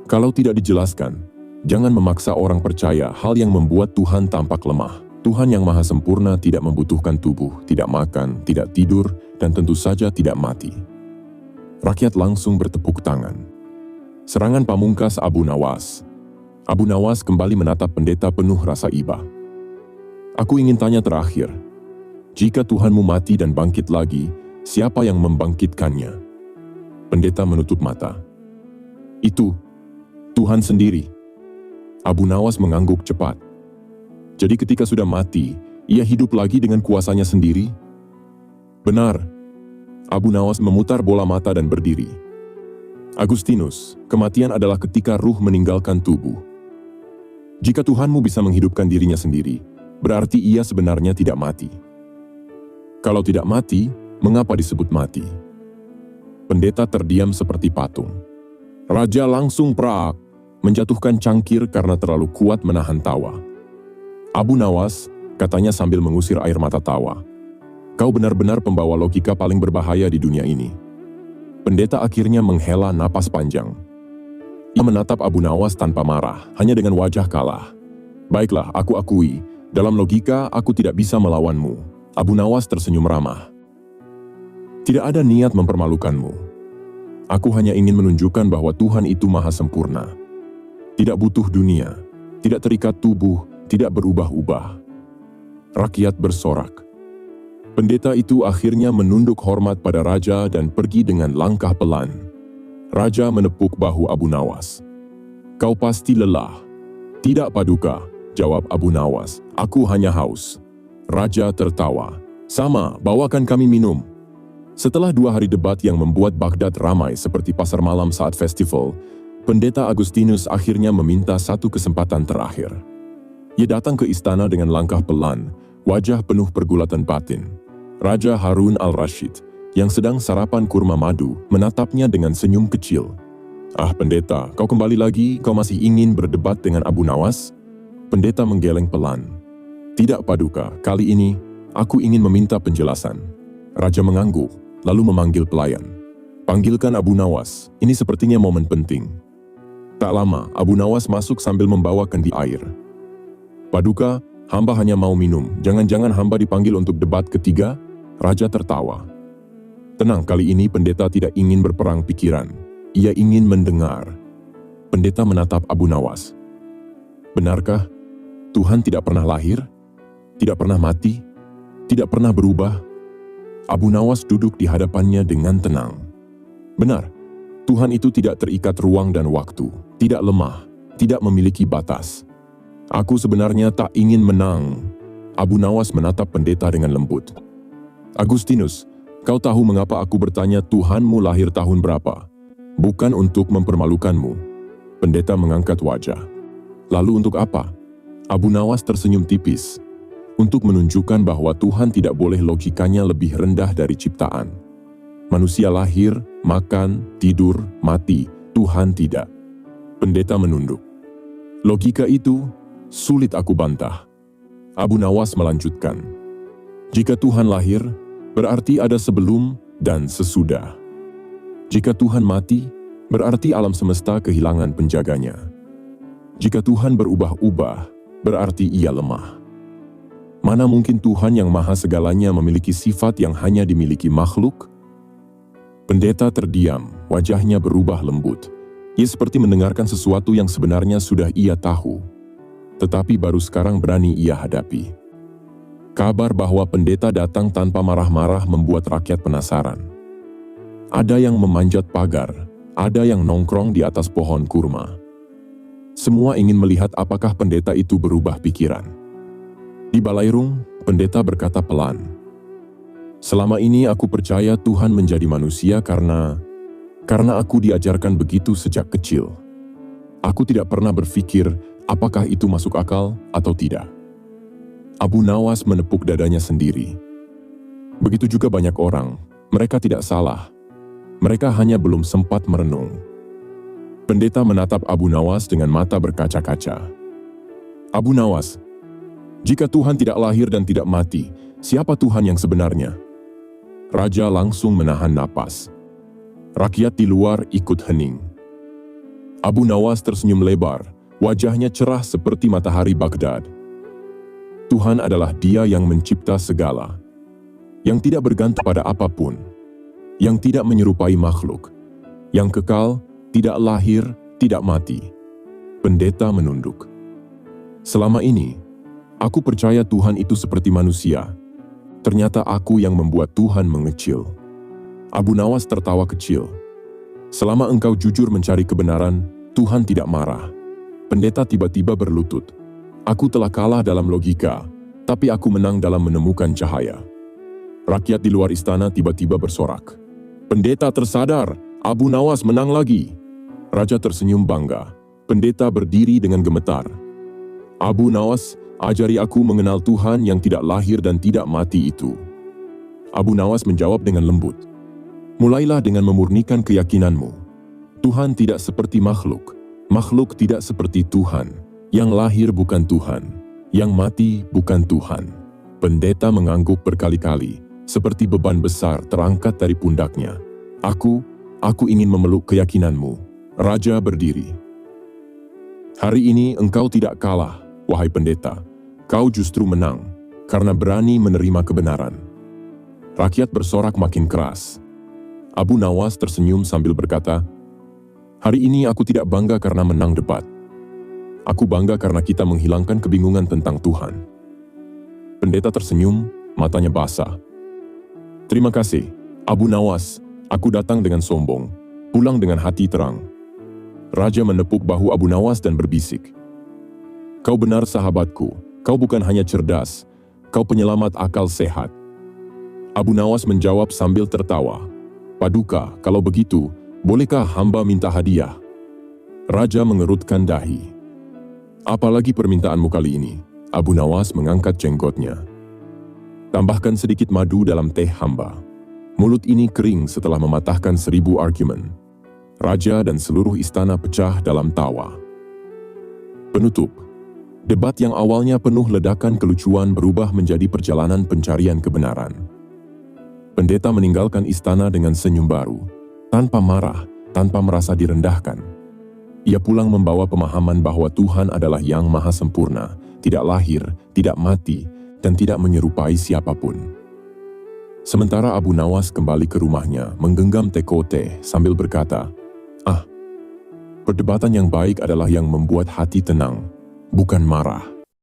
Kalau tidak dijelaskan, jangan memaksa orang percaya hal yang membuat Tuhan tampak lemah. Tuhan yang maha sempurna tidak membutuhkan tubuh, tidak makan, tidak tidur, dan tentu saja tidak mati. Rakyat langsung bertepuk tangan. Serangan pamungkas Abu Nawas. Abu Nawas kembali menatap pendeta penuh rasa iba. Aku ingin tanya terakhir. Jika Tuhanmu mati dan bangkit lagi, siapa yang membangkitkannya? Pendeta menutup mata. Itu Tuhan sendiri. Abu Nawas mengangguk cepat. Jadi ketika sudah mati, Ia hidup lagi dengan kuasanya sendiri? Benar. Abu Nawas memutar bola mata dan berdiri. Agustinus, kematian adalah ketika ruh meninggalkan tubuh. Jika Tuhanmu bisa menghidupkan dirinya sendiri, berarti Ia sebenarnya tidak mati. Kalau tidak mati, mengapa disebut mati? Pendeta terdiam seperti patung. Raja langsung prak, menjatuhkan cangkir karena terlalu kuat menahan tawa. Abu Nawas, katanya sambil mengusir air mata tawa. Kau benar-benar pembawa logika paling berbahaya di dunia ini. Pendeta akhirnya menghela napas panjang. Ia menatap Abu Nawas tanpa marah, hanya dengan wajah kalah. Baiklah, aku akui, dalam logika aku tidak bisa melawanmu. Abu Nawas tersenyum ramah. Tidak ada niat mempermalukanmu. Aku hanya ingin menunjukkan bahwa Tuhan itu maha sempurna. Tidak butuh dunia, tidak terikat tubuh, tidak berubah-ubah. Rakyat bersorak. Pendeta itu akhirnya menunduk hormat pada raja dan pergi dengan langkah pelan. Raja menepuk bahu Abu Nawas. Kau pasti lelah. Tidak, Paduka, jawab Abu Nawas. Aku hanya haus. Raja tertawa. Sama, bawakan kami minum. Setelah 2 hari debat yang membuat Baghdad ramai seperti pasar malam saat festival, Pendeta Agustinus akhirnya meminta satu kesempatan terakhir. Ia datang ke istana dengan langkah pelan, Wajah penuh pergulatan batin. Raja Harun al-Rashid, yang sedang sarapan kurma madu, menatapnya dengan senyum kecil. "Ah pendeta, kau kembali lagi, kau masih ingin berdebat dengan Abu Nawas?" Pendeta menggeleng pelan. "Tidak Paduka, kali ini aku ingin meminta penjelasan." Raja mengangguk, lalu memanggil pelayan. "Panggilkan Abu Nawas, ini sepertinya momen penting." Tak lama, Abu Nawas masuk sambil membawa kendi air. "Paduka, hamba hanya mau minum, jangan-jangan hamba dipanggil untuk debat ketiga?" Raja tertawa. "Tenang, kali ini pendeta tidak ingin berperang pikiran. Ia ingin mendengar." Pendeta menatap Abu Nawas. "Benarkah Tuhan tidak pernah lahir? Tidak pernah mati? Tidak pernah berubah?" Abu Nawas duduk di hadapannya dengan tenang. "Benar, Tuhan itu tidak terikat ruang dan waktu, tidak lemah, tidak memiliki batas. Aku sebenarnya tak ingin menang." Abu Nawas menatap pendeta dengan lembut. "Agustinus, kau tahu mengapa aku bertanya Tuhanmu lahir tahun berapa? Bukan untuk mempermalukanmu." Pendeta mengangkat wajah. "Lalu untuk apa?" Abu Nawas tersenyum tipis. "Untuk menunjukkan bahwa Tuhan tidak boleh logikanya lebih rendah dari ciptaan. Manusia lahir, makan, tidur, mati. Tuhan tidak." Pendeta menunduk. "Logika itu sulit aku bantah." Abu Nawas melanjutkan. "Jika Tuhan lahir, berarti ada sebelum dan sesudah. Jika Tuhan mati, berarti alam semesta kehilangan penjaganya. Jika Tuhan berubah-ubah, berarti ia lemah. Mana mungkin Tuhan yang maha segalanya memiliki sifat yang hanya dimiliki makhluk?" Pendeta terdiam, wajahnya berubah lembut. Ia seperti mendengarkan sesuatu yang sebenarnya sudah ia tahu, tetapi baru sekarang berani ia hadapi. Kabar bahwa pendeta datang tanpa marah-marah membuat rakyat penasaran. Ada yang memanjat pagar, ada yang nongkrong di atas pohon kurma. Semua ingin melihat apakah pendeta itu berubah pikiran. Di balairung, pendeta berkata pelan, "Selama ini aku percaya Tuhan menjadi manusia karena aku diajarkan begitu sejak kecil. Aku tidak pernah berpikir apakah itu masuk akal atau tidak." Abu Nawas menepuk dadanya sendiri. Begitu juga banyak orang, mereka tidak salah. Mereka hanya belum sempat merenung. Pendeta menatap Abu Nawas dengan mata berkaca-kaca. "Abu Nawas, jika Tuhan tidak lahir dan tidak mati, siapa Tuhan yang sebenarnya?" Raja langsung menahan napas. Rakyat di luar ikut hening. Abu Nawas tersenyum lebar, wajahnya cerah seperti matahari Baghdad. "Tuhan adalah Dia yang mencipta segala, yang tidak bergantung pada apapun, yang tidak menyerupai makhluk, yang kekal, tidak lahir, tidak mati." Pendeta menunduk. "Selama ini, aku percaya Tuhan itu seperti manusia. Ternyata aku yang membuat Tuhan mengecil." Abu Nawas tertawa kecil. "Selama engkau jujur mencari kebenaran, Tuhan tidak marah." Pendeta tiba-tiba berlutut. "Aku telah kalah dalam logika, tapi aku menang dalam menemukan cahaya." Rakyat di luar istana tiba-tiba bersorak. "Pendeta tersadar, Abu Nawas menang lagi." Raja tersenyum bangga. Pendeta berdiri dengan gemetar. "Abu Nawas, ajari aku mengenal Tuhan yang tidak lahir dan tidak mati itu." Abu Nawas menjawab dengan lembut. "Mulailah dengan memurnikan keyakinanmu. Tuhan tidak seperti makhluk. Makhluk tidak seperti Tuhan. Yang lahir bukan Tuhan. Yang mati bukan Tuhan." Pendeta mengangguk berkali-kali, seperti beban besar terangkat dari pundaknya. Aku ingin memeluk keyakinanmu." Raja berdiri. "Hari ini engkau tidak kalah, wahai pendeta. Kau justru menang, karena berani menerima kebenaran." Rakyat bersorak makin keras. Abu Nawas tersenyum sambil berkata, "Hari ini aku tidak bangga karena menang debat. Aku bangga karena kita menghilangkan kebingungan tentang Tuhan." Pendeta tersenyum, matanya basah. "Terima kasih, Abu Nawas. Aku datang dengan sombong, pulang dengan hati terang." Raja menepuk bahu Abu Nawas dan berbisik, "Kau benar sahabatku, kau bukan hanya cerdas, kau penyelamat akal sehat." Abu Nawas menjawab sambil tertawa, "Paduka, kalau begitu, bolehkah hamba minta hadiah?" Raja mengerutkan dahi. "Apalagi permintaanmu kali ini?" Abu Nawas mengangkat jenggotnya. Tambahkan sedikit madu dalam teh hamba. Mulut ini kering setelah mematahkan 1000 argumen. Raja dan seluruh istana pecah dalam tawa. Penutup. Debat yang awalnya penuh ledakan kelucuan berubah menjadi perjalanan pencarian kebenaran. Pendeta meninggalkan istana dengan senyum baru, tanpa marah, tanpa merasa direndahkan. Ia pulang membawa pemahaman bahwa Tuhan adalah yang maha sempurna, tidak lahir, tidak mati, dan tidak menyerupai siapapun. Sementara Abu Nawas kembali ke rumahnya, menggenggam teko teh sambil berkata, perdebatan yang baik adalah yang membuat hati tenang, bukan marah.